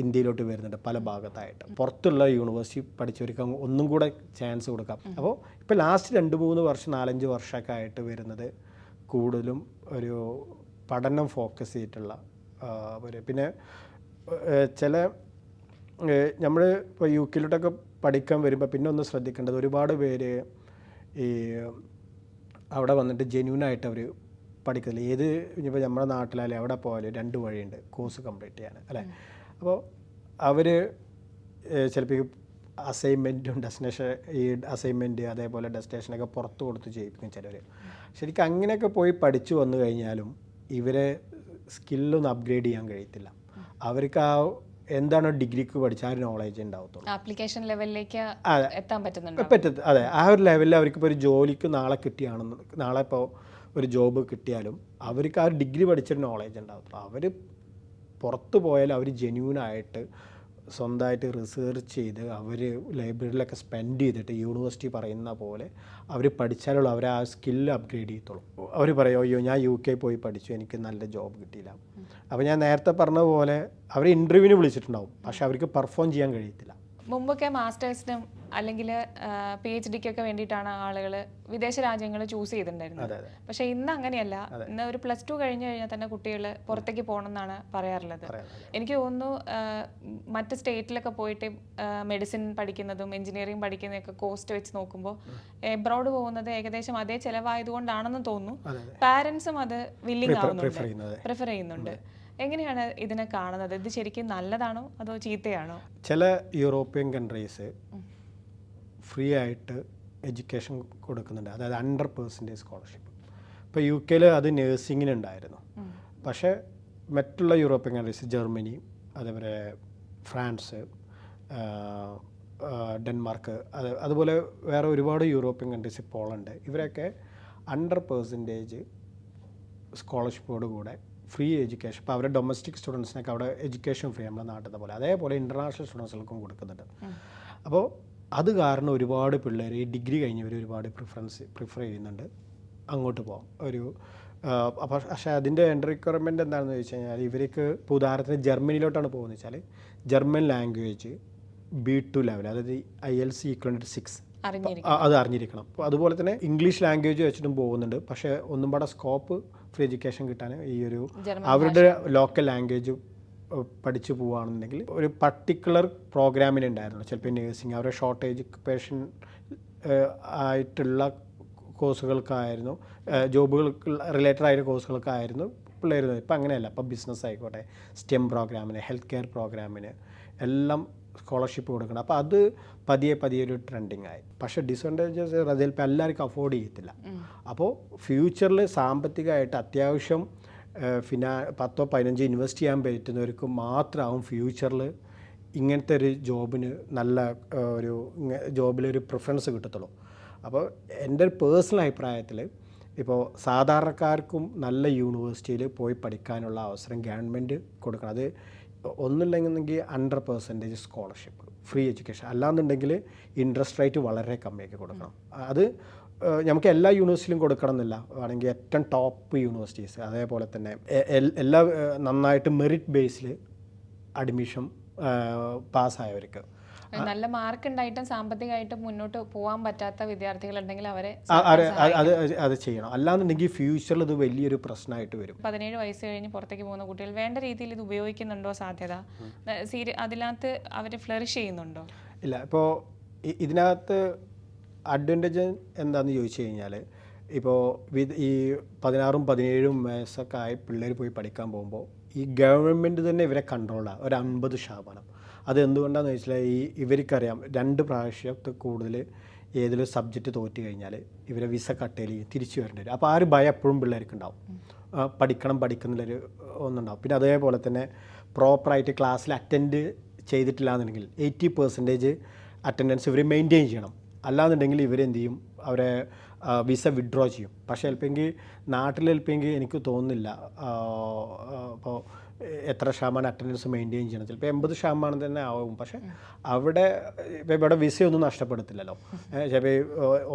ഇന്ത്യയിലോട്ട് വരുന്നുണ്ട് പല ഭാഗത്തായിട്ട്. പുറത്തുള്ള യൂണിവേഴ്സിറ്റി പഠിച്ചവർക്ക് ഒന്നും കൂടെ ചാൻസ് കൊടുക്കാം. അപ്പോൾ ഇപ്പോൾ ലാസ്റ്റ് 2-3 വർഷം 4-5 വർഷമൊക്കെ ആയിട്ട് വരുന്നത് കൂടുതലും ഒരു പഠനം ഫോക്കസ് ചെയ്തിട്ടുള്ള പിന്നെ ചില നമ്മൾ ഇപ്പോൾ UK പഠിക്കാൻ വരുമ്പോൾ പിന്നെ ഒന്ന് ശ്രദ്ധിക്കേണ്ടത്, ഒരുപാട് പേര് ഈ അവിടെ വന്നിട്ട് ജെന്യൂനായിട്ട് അവർ പഠിക്കുന്നില്ല. ഏത് ഇനിയിപ്പോൾ നമ്മുടെ നാട്ടിലായാലും അവിടെ പോയാലും 2 വഴിയുണ്ട് കോഴ്സ് കംപ്ലീറ്റ് ചെയ്യാൻ അല്ലേ. അപ്പോൾ അവർ ചിലപ്പോൾ അസൈൻമെൻറ്റും ഈ അസൈൻമെൻറ്റ് അതേപോലെ ഡെസ്റ്റിനേഷനൊക്കെ പുറത്ത് കൊടുത്ത് ചെയ്യിപ്പിക്കും ചിലർ. ശരിക്കും അങ്ങനെയൊക്കെ പോയി പഠിച്ചു വന്നു കഴിഞ്ഞാലും ഇവരെ സ്കില്ലൊന്നും അപ്ഗ്രേഡ് ചെയ്യാൻ കഴിയത്തില്ല. അവർക്ക് ആ എന്താണോ ഡിഗ്രിക്ക് പഠിച്ച ആ ഒരു നോളേജ് ഉണ്ടാവത്തുള്ളൂ. ആപ്ലിക്കേഷൻ ലെവലിലേക്ക് എത്താൻ അതെ, ആ ഒരു ലെവലിൽ അവർക്കിപ്പോൾ ഒരു ജോലിക്ക് നാളെ ഇപ്പോൾ ഒരു ജോബ് കിട്ടിയാലും അവർക്ക് ആ ഒരു ഡിഗ്രി പഠിച്ചൊരു നോളേജ് ഉണ്ടാവത്തുള്ളൂ. അവർ പുറത്ത് പോയാൽ അവർ ജെന്യൂനായിട്ട് സ്വന്തമായിട്ട് റിസർച്ച് ചെയ്ത് അവർ ലൈബ്രറിയിലൊക്കെ സ്പെൻഡ് ചെയ്തിട്ട് യൂണിവേഴ്സിറ്റി പറയുന്ന പോലെ അവർ പഠിച്ചാലുള്ള അവർ ആ സ്കില്ല് അപ്ഗ്രേഡ് ചെയ്യത്തുള്ളൂ. അവർ പറയും അയ്യോ ഞാൻ UK പോയി പഠിച്ചു എനിക്ക് നല്ല ജോബ് കിട്ടിയില്ല. അപ്പോൾ ഞാൻ നേരത്തെ പറഞ്ഞ പോലെ അവർ ഇൻ്റർവ്യൂവിന് വിളിച്ചിട്ടുണ്ടാവും, പക്ഷെ അവർക്ക് പെർഫോം ചെയ്യാൻ കഴിയത്തില്ല. മുമ്പൊക്കെ മാസ്റ്റേഴ്സിനും അല്ലെങ്കിൽ PhDക്കൊക്കെ വേണ്ടിയിട്ടാണ് ആളുകൾ വിദേശ രാജ്യങ്ങൾ ചൂസ് ചെയ്തിട്ടുണ്ടായിരുന്നത്. പക്ഷെ ഇന്ന് അങ്ങനെയല്ല. ഇന്ന് ഒരു +2 കഴിഞ്ഞ് കഴിഞ്ഞാൽ തന്നെ കുട്ടികൾ പുറത്തേക്ക് പോകണം എന്നാണ് പറയാറുള്ളത്. എനിക്ക് തോന്നുന്നു മറ്റ് സ്റ്റേറ്റിലൊക്കെ പോയിട്ട് മെഡിസിൻ പഠിക്കുന്നതും എഞ്ചിനീയറിംഗ് പഠിക്കുന്നതൊക്കെ കോസ്റ്റ് വെച്ച് നോക്കുമ്പോൾ എബ്രോഡ് പോകുന്നത് ഏകദേശം അതേ ചിലവായതുകൊണ്ടാണെന്ന് തോന്നുന്നു. പാരൻസും അത് വില്ലിങ് ആവുന്നുണ്ട്, പ്രിഫർ ചെയ്യുന്നുണ്ട്. എങ്ങനെയാണ് ഇതിനെ കാണുന്നത്? ഇത് ശരിക്കും നല്ലതാണോ അതോ ചീത്തയാണോ? ചില യൂറോപ്യൻ കൺട്രീസ് ഫ്രീ ആയിട്ട് എഡ്യൂക്കേഷൻ കൊടുക്കുന്നുണ്ട്, അതായത് 100% സ്കോളർഷിപ്പ്. ഇപ്പോൾ UK അത് നേഴ്സിങ്ങിനുണ്ടായിരുന്നു. പക്ഷേ മറ്റുള്ള യൂറോപ്യൻ കൺട്രീസ് ജർമ്മനി അതേപോലെ ഫ്രാൻസ് ഡെൻമാർക്ക് അതുപോലെ വേറെ ഒരുപാട് യൂറോപ്യൻ കൺട്രീസ് പോളണ്ട് ഇവരൊക്കെ 100% സ്കോളർഷിപ്പോട് കൂടെ ഫ്രീ എഡ്യൂക്കേഷൻ. ഇപ്പോൾ അവരുടെ ഡൊമസ്റ്റിക് സ്റ്റുഡൻസിനൊക്കെ അവിടെ എഡ്യൂക്കേഷൻ ഫ്രീ നമ്മുടെ നാട്ടിലത്തെ പോലെ, അതേപോലെ ഇൻ്റർനാഷണൽ സ്റ്റുഡൻസുകൾക്കും കൊടുക്കുന്നുണ്ട്. അപ്പോൾ അത് കാരണം ഒരുപാട് പിള്ളേർ ഈ ഡിഗ്രി കഴിഞ്ഞവർ ഒരുപാട് പ്രിഫർ ചെയ്യുന്നുണ്ട് അങ്ങോട്ട് പോകാം. പക്ഷേ അതിൻ്റെ റിക്വയർമെൻറ്റ് എന്താണെന്ന് ചോദിച്ചു കഴിഞ്ഞാൽ ഇവർക്ക് ഇപ്പോൾ ഉദാഹരണത്തിന് ജർമ്മനിയിലോട്ടാണ് പോകുന്നത് വെച്ചാൽ ജർമ്മൻ ലാംഗ്വേജ് B2 ലെവൽ, അതായത് IELTS = 6 അത് അറിഞ്ഞിരിക്കണം. അപ്പോൾ അതുപോലെ തന്നെ ഇംഗ്ലീഷ് ലാംഗ്വേജ് വെച്ചിട്ടും പോകുന്നുണ്ട്. പക്ഷേ ഒന്നും പാടെ സ്കോപ്പ് ഫ്രീ എഡ്യൂക്കേഷൻ കിട്ടാൻ ഈ ഒരു അവരുടെ ലോക്കൽ ലാംഗ്വേജ് പഠിച്ചു പോവുകയാണെന്നുണ്ടെങ്കിൽ ഒരു പർട്ടിക്കുലർ പ്രോഗ്രാമിനുണ്ടായിരുന്നു. ചിലപ്പോൾ നേഴ്സിംഗ് അവരുടെ ഷോർട്ട് എഡ്യൂക്കേഷൻ ആയിട്ടുള്ള കോഴ്സുകൾക്കായിരുന്നു, ജോബുകൾക്ക് റിലേറ്റഡ് ആയ കോഴ്സുകൾക്കായിരുന്നു പിള്ളേർ. ഇപ്പം അങ്ങനെയല്ല. ഇപ്പോൾ ബിസിനസ് ആയിക്കോട്ടെ, STEM പ്രോഗ്രാമിന്, ഹെൽത്ത് കെയർ പ്രോഗ്രാമിന് എല്ലാം സ്കോളർഷിപ്പ് കൊടുക്കണം. അപ്പോൾ അത് പതിയെ ഒരു ട്രെൻഡിങ് ആയി. പക്ഷേ ഡിസഡ്വാൻറ്റേജസ് ചിലപ്പോൾ എല്ലാവർക്കും അഫോർഡ് ചെയ്യത്തില്ല. അപ്പോൾ ഫ്യൂച്ചറിൽ സാമ്പത്തികമായിട്ട് അത്യാവശ്യം 10-15 ഇൻവെസ്റ്റ് ചെയ്യാൻ പറ്റുന്നവർക്ക് മാത്രമാവും ഫ്യൂച്ചറിൽ ഇങ്ങനത്തെ ഒരു ജോബിന് നല്ല ഒരു ജോബിലൊരു പ്രിഫറൻസ് കിട്ടത്തുള്ളൂ. അപ്പോൾ എൻ്റെ ഒരു പേഴ്സണൽ അഭിപ്രായത്തിൽ ഇപ്പോൾ സാധാരണക്കാർക്കും നല്ല യൂണിവേഴ്സിറ്റിയിൽ പോയി പഠിക്കാനുള്ള അവസരം ഗവൺമെൻറ് കൊടുക്കണം. അത് ഒന്നുമില്ലെങ്കിൽ 100% സ്കോളർഷിപ്പ് ഫ്രീ എഡ്യൂക്കേഷൻ, അല്ലാന്നുണ്ടെങ്കിൽ ഇൻട്രസ്റ്റ് റേറ്റ് വളരെ കമ്മിയാക്കി കൊടുക്കണം. അത് നമുക്ക് എല്ലാ യൂണിവേഴ്സിറ്റിയിലും കൊടുക്കണം എന്നില്ല, വേണമെങ്കിൽ ഏറ്റവും ടോപ്പ് യൂണിവേഴ്സിറ്റീസ്, അതേപോലെ തന്നെ എല്ലാ നന്നായിട്ട് മെറിറ്റ് ബേസിൽ അഡ്മിഷൻ പാസ്സായവർക്ക്, നല്ല മാർക്ക് ഉണ്ടായിട്ടും സാമ്പത്തികമായിട്ടും മുന്നോട്ട് പോകാൻ പറ്റാത്ത വിദ്യാർത്ഥികളുണ്ടെങ്കിൽ അവരെ അത് ചെയ്യണം. അല്ലാന്നുണ്ടെങ്കിൽ ഫ്യൂച്ചറിൽ ഇത് വലിയൊരു പ്രശ്നമായിട്ട് വരും. 17 വയസ്സ് കഴിഞ്ഞ് പുറത്തേക്ക് പോകുന്ന കുട്ടികൾ വേണ്ട രീതിയിൽ ഇത് ഉപയോഗിക്കുന്നുണ്ടോ? സാധ്യത അതിനകത്ത് അവർ ഫ്ലറിഷ് ചെയ്യുന്നുണ്ടോ? ഇല്ല. ഇപ്പോൾ ഇതിനകത്ത് അഡ്വാൻറ്റേജ് എന്താണെന്ന് ചോദിച്ചു കഴിഞ്ഞാൽ, ഇപ്പോൾ ഈ 16 17 വയസ്സൊക്കെ ആയി പിള്ളേർ പോയി പഠിക്കാൻ പോകുമ്പോൾ ഈ ഗവൺമെൻറ് തന്നെ ഇവരെ കൺട്രോളാണ് ഒരു 50%. അത് എന്തുകൊണ്ടാണെന്ന് വെച്ചാൽ ഇവർക്കറിയാം 2 പ്രാവശ്യത്തിൽ കൂടുതൽ ഏതെങ്കിലും സബ്ജക്റ്റ് തോറ്റ് കഴിഞ്ഞാൽ ഇവരെ വിസ കട്ടയിൽ തിരിച്ചു വരേണ്ടി വരും. അപ്പോൾ ആ ഒരു ഭയം എപ്പോഴും പിള്ളേർക്ക് ഉണ്ടാവും, പഠിക്കുന്നുള്ളൊരു ഒന്നുണ്ടാവും. പിന്നെ അതേപോലെ തന്നെ പ്രോപ്പറായിട്ട് ക്ലാസ്സിൽ അറ്റൻഡ് ചെയ്തിട്ടില്ല എന്നുണ്ടെങ്കിൽ 80% അറ്റൻഡൻസ് ഇവർ മെയിൻറ്റെയിൻ ചെയ്യണം. അല്ലാന്നുണ്ടെങ്കിൽ ഇവരെന്ത് ചെയ്യും, അവരെ വിസ വിഡ്രോ ചെയ്യും. പക്ഷേ ചിലപ്പോൾ നാട്ടിൽ ചിലപ്പോൾ എനിക്ക് തോന്നുന്നില്ല ഇപ്പോൾ എത്ര ശതമാനം അറ്റൻഡൻസ് മെയിൻറ്റെയിൻ ചെയ്യണം, ചിലപ്പോൾ 80% തന്നെ ആവും. പക്ഷേ ഇവിടെ വിസയൊന്നും നഷ്ടപ്പെടുത്തില്ലല്ലോ. ചിലപ്പോൾ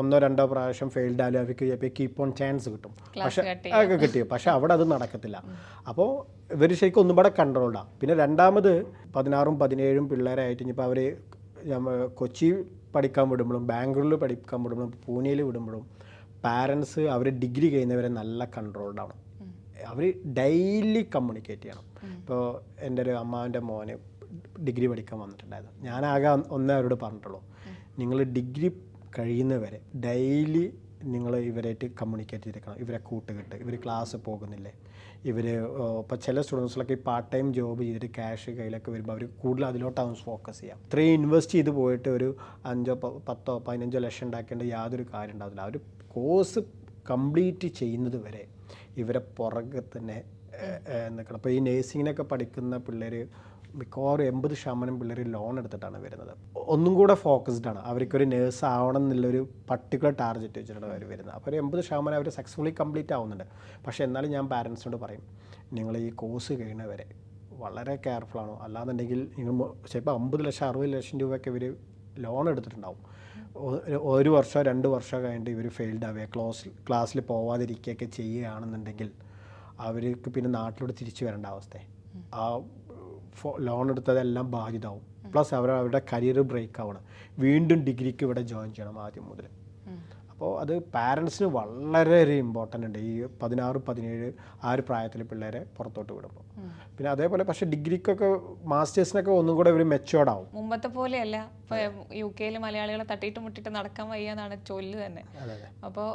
1-2 പ്രാവശ്യം ഫെയിൽഡ് ആയാലും അവർക്ക് ചിലപ്പോൾ കീപ്പ് ഓൺ ചാൻസ് കിട്ടും. പക്ഷേ കിട്ടിയോ, പക്ഷേ അവിടെ അത് നടക്കത്തില്ല. അപ്പോൾ ഇവർ ശരിക്കും ഒന്നും കൂടെ കൺട്രോൾഡാണ്. പിന്നെ രണ്ടാമത് 16 17 പിള്ളേരായിട്ട് ഇനിയിപ്പോൾ അവർ കൊച്ചി പഠിക്കാൻ വിടുമ്പോഴും ബാംഗ്ലൂരിൽ പഠിക്കാൻ വിടുമ്പോഴും പൂനെയിൽ വിടുമ്പോഴും പാരൻസ് അവർ ഡിഗ്രി കഴിയുന്നവരെ നല്ല കൺട്രോൾഡാണ്. അവർ ഡെയിലി കമ്മ്യൂണിക്കേറ്റ് ചെയ്യണം. ഇപ്പോൾ എൻ്റെ ഒരു അമ്മാവൻ്റെ മോന് ഡിഗ്രി പഠിക്കാൻ വന്നിട്ടുണ്ടായിരുന്നു. ഞാനാകെ അവരോട് പറഞ്ഞിട്ടുള്ളൂ, നിങ്ങൾ ഡിഗ്രി കഴിയുന്നവരെ ഡെയിലി നിങ്ങൾ ഇവരായിട്ട് കമ്മ്യൂണിക്കേറ്റ് ചെയ്തിരിക്കണം. ഇവരെ കൂട്ടുകെട്ട്, ഇവർ ക്ലാസ് പോകുന്നില്ലേ, ഇവർ ഇപ്പോൾ ചില സ്റ്റുഡൻസിലൊക്കെ ഈ പാർട്ട് ടൈം ജോബ് ചെയ്തിട്ട് ക്യാഷ് കയ്യിലൊക്കെ വരുമ്പോൾ അവർ കൂടുതൽ അതിലോട്ടാവും ഫോക്കസ് ചെയ്യാം. ഇത്രയും ഇൻവെസ്റ്റ് ചെയ്ത് പോയിട്ട് ഒരു 5 10 15 ലക്ഷം ഉണ്ടാക്കേണ്ട യാതൊരു കാര്യം ഉണ്ടാവില്ല. ആ ഒരു കോഴ്സ് കംപ്ലീറ്റ് ചെയ്യുന്നത് വരെ ഇവരെ പുറകെ തന്നെ നിൽക്കണം. അപ്പോൾ ഈ നേഴ്സിങ്ങിനൊക്കെ പഠിക്കുന്ന പിള്ളേർ മിക്കവാറും 80% പിള്ളേർ ലോൺ എടുത്തിട്ടാണ് വരുന്നത്. ഒന്നും കൂടെ ഫോക്കസ്ഡാണ്, അവർക്കൊരു നേഴ്സ് ആവണം എന്നുള്ളൊരു പർട്ടിക്കുലർ ടാർഗറ്റ് വെച്ചിട്ടാണ് അവർ വരുന്നത്. അപ്പോൾ ഒരു 80% അവർ സക്സസ്ഫുള്ളി കംപ്ലീറ്റ് ആവുന്നുണ്ട്. പക്ഷേ എന്നാലും ഞാൻ പാരൻസിനോട് പറയും, നിങ്ങൾ ഈ കോഴ്സ് കഴിയുന്നവരെ വളരെ കെയർഫുള്ളാണോ, അല്ലാന്നുണ്ടെങ്കിൽ നിങ്ങൾ ചിലപ്പോൾ 50 ലക്ഷം 60 ലക്ഷം രൂപയൊക്കെ ഇവർ ലോൺ എടുത്തിട്ടുണ്ടാവും. 1 വർഷമോ 2 വർഷമോ കഴിഞ്ഞിട്ട് ഇവർ ഫെയിൽഡ് ആവുക, ക്ലാസ്സിൽ പോവാതിരിക്കുകയൊക്കെ ചെയ്യുകയാണെന്നുണ്ടെങ്കിൽ അവർക്ക് പിന്നെ നാട്ടിലോട്ട് തിരിച്ചു വരേണ്ട അവസ്ഥ. ആ ലോൺ എടുത്തതെല്ലാം ബാധിതമാവും. പ്ലസ് അവരുടെ കരിയർ ബ്രേക്ക് ആവണം, വീണ്ടും ഡിഗ്രിക്ക് ഇവിടെ ജോയിൻ ചെയ്യണം ആദ്യം മുതൽ. അപ്പോൾ അത് പാരൻസിന് വളരെ ഇമ്പോർട്ടൻ്റ് ഉണ്ട് ഈ 16 17 ആ ഒരു പ്രായത്തിൽ പിള്ളേരെ പുറത്തോട്ട് വിടുമ്പോൾ. പിന്നെ അതേപോലെ പക്ഷേ ഡിഗ്രിക്കൊക്കെ മാസ്റ്റേഴ്സിനൊക്കെ ഒന്നും കൂടെ ഇവർ മെച്ചുവേർഡ് ആവും. മുമ്പത്തെ പോലെയല്ല, UK മലയാളികളെ തട്ടിയിട്ട് മുട്ടിട്ട് നടക്കാൻ വയ്യ എന്നാണ് ചൊല്ല് തന്നെ. അപ്പോൾ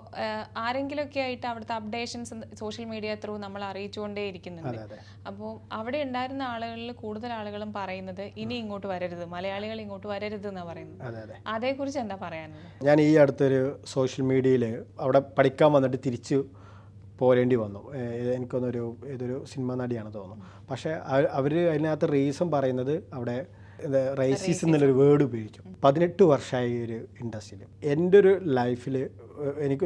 ആരെങ്കിലുമൊക്കെ ആയിട്ട് അവിടുത്തെ അപ്ഡേഷൻസ് സോഷ്യൽ മീഡിയ ത്രൂ നമ്മൾ അറിയിച്ചുകൊണ്ടേ ഇരിക്കുന്നുണ്ട്. അപ്പോൾ അവിടെ ഉണ്ടായിരുന്ന ആളുകളിൽ കൂടുതൽ ആളുകളും പറയുന്നത് ഇനി ഇങ്ങോട്ട് വരരുത്, മലയാളികൾ ഇങ്ങോട്ട് വരരുത് എന്നാണ് പറയുന്നത്. അതേക്കുറിച്ച് എന്താ പറയാനുള്ളത്? ഞാൻ ഈ അടുത്തൊരു സോഷ്യൽ മീഡിയയിൽ അവിടെ പഠിക്കാൻ വന്നിട്ട് തിരിച്ചു പോരേണ്ടി വന്നു. എനിക്കൊന്നൊരു ഇതൊരു സിനിമ നടിയാണ് തോന്നുന്നു. പക്ഷേ അവർ അതിനകത്ത് റീസൺ പറയുന്നത് അവിടെ റേസിസം എന്നുള്ളൊരു വേർഡ് ഉപയോഗിച്ചു. 18 വർഷമായി ഒരു ഇൻഡസ്ട്രിയിൽ. എൻ്റെ ഒരു ലൈഫിൽ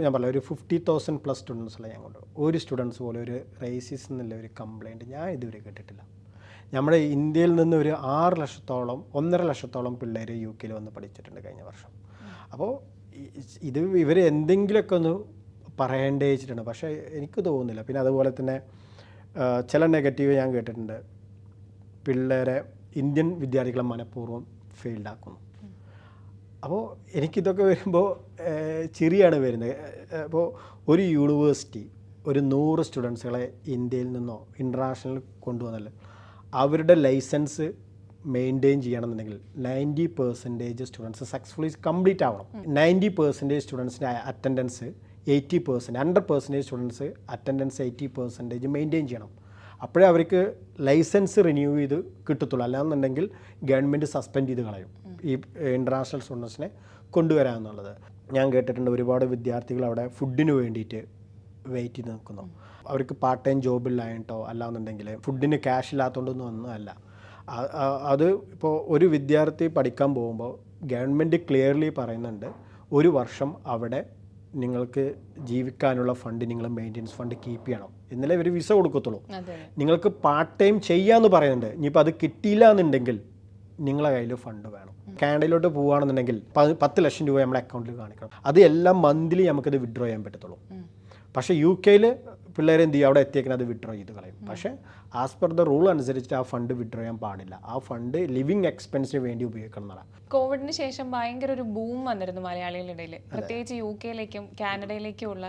ഞാൻ പറയാം ഒരു 50,000+ സ്റ്റുഡൻസുള്ള ഞാൻ കൊണ്ട് ഒരു സ്റ്റുഡൻസ് പോലെ ഒരു റേസിസം എന്നുള്ള ഒരു കംപ്ലയിൻറ്റ് ഞാൻ ഇതുവരെ കേട്ടിട്ടില്ല. നമ്മുടെ ഇന്ത്യയിൽ നിന്ന് ഒരു 6 ലക്ഷത്തോളം 1.5 ലക്ഷത്തോളം പിള്ളേർ UK വന്ന് പഠിച്ചിട്ടുണ്ട് കഴിഞ്ഞ വർഷം. അപ്പോൾ ഇത് ഇവർ എന്തെങ്കിലുമൊക്കെ ഒന്ന് പറയേണ്ടേ വെച്ചിട്ടുണ്ട്, പക്ഷേ എനിക്ക് തോന്നുന്നില്ല. പിന്നെ അതുപോലെ തന്നെ ചില നെഗറ്റീവ് ഞാൻ കേട്ടിട്ടുണ്ട്, പിള്ളേരെ ഇന്ത്യൻ വിദ്യാർത്ഥികളെ മനഃപൂർവ്വം ഫെയിൽഡാക്കുന്നു. അപ്പോൾ എനിക്കിതൊക്കെ വരുമ്പോൾ ചിരിയാണ് വരുന്നത്. അപ്പോൾ ഒരു യൂണിവേഴ്സിറ്റി ഒരു 100 സ്റ്റുഡൻസുകളെ ഇന്ത്യയിൽ നിന്നോ ഇൻ്റർനാഷണൽ കൊണ്ടുവന്നല്ലോ, അവരുടെ ലൈസൻസ് മെയിൻറ്റെയിൻ ചെയ്യണമെന്നുണ്ടെങ്കിൽ 90% സ്റ്റുഡൻസ് സക്സസ്ഫുള്ളി കംപ്ലീറ്റ് ആവണം. 90% സ്റ്റുഡൻസിൻ്റെ അറ്റൻഡൻസ് 80%, 100% സ്റ്റുഡൻസ് അറ്റൻഡൻസ് 80% മെയിൻറ്റെയിൻ ചെയ്യണം. അപ്പോഴേ അവർക്ക് ലൈസൻസ് റിന്യൂ ചെയ്ത് കിട്ടത്തുള്ളൂ. അല്ലാന്നുണ്ടെങ്കിൽ ഗവൺമെൻറ് സസ്പെൻഡ് ചെയ്ത് കളയും ഈ ഇൻ്റർനാഷണൽ സ്റ്റുഡൻസിനെ കൊണ്ടുവരാമെന്നുള്ളത്. ഞാൻ കേട്ടിട്ടുണ്ട് ഒരുപാട് വിദ്യാർത്ഥികൾ അവിടെ ഫുഡിന് വേണ്ടിയിട്ട് വെയിറ്റ് ചെയ്ത് നിൽക്കുന്നു. അവർക്ക് പാർട്ട് ടൈം ജോബില്ലായിട്ടോ അല്ലാന്നുണ്ടെങ്കിൽ ഫുഡിന് ക്യാഷ് ഇല്ലാത്തതുകൊണ്ടൊന്നും ഒന്നുമല്ല. അത് ഇപ്പോൾ ഒരു വിദ്യാർത്ഥി പഠിക്കാൻ പോകുമ്പോൾ ഗവൺമെൻറ് ക്ലിയർലി പറയുന്നുണ്ട്, 1 വർഷം അവിടെ നിങ്ങൾക്ക് ജീവിക്കാനുള്ള ഫണ്ട് നിങ്ങൾ മെയിൻ്റെനൻസ് ഫണ്ട് കീപ്പ് ചെയ്യണം, എന്നാലേ ഇവർ വിസ കൊടുക്കത്തുള്ളൂ. നിങ്ങൾക്ക് പാർട്ട് ടൈം ചെയ്യാമെന്ന് പറയുന്നുണ്ട്. ഇനിയിപ്പോൾ അത് കിട്ടിയില്ല എന്നുണ്ടെങ്കിൽ നിങ്ങളെ കയ്യിൽ ഫണ്ട് വേണം. കാനഡയിലോട്ട് പോവുകയാണെന്നുണ്ടെങ്കിൽ 10 ലക്ഷം രൂപ നമ്മുടെ അക്കൗണ്ടിൽ കാണിക്കണം. അത് എല്ലാം മന്ത്ലി നമുക്കത് വിഡ്രോ ചെയ്യാൻ പറ്റത്തുള്ളൂ. പക്ഷേ UK പിള്ളേരെ എന്ത് ചെയ്യും, അവിടെ എത്തിയേക്കുന്നത് അത് വിഡ്രോ ചെയ്ത് കളയും. പക്ഷേ ആസ് പെർ ദ റൂൾ അനുസരിച്ച് ആ ഫണ്ട് വിഡ്രോ ചെയ്യാൻ പാടില്ല. ആ ഫണ്ട് ലിവിങ് എക്സ്പെൻസിന് വേണ്ടി ഉപയോഗിക്കണം എന്നാണ്. കോവിഡിന് ശേഷം ഭയങ്കര ഒരു ബൂം വന്നിരുന്നു മലയാളികളുടെ ഇടയിൽ, പ്രത്യേകിച്ച് UK കാനഡയിലേക്കുമുള്ള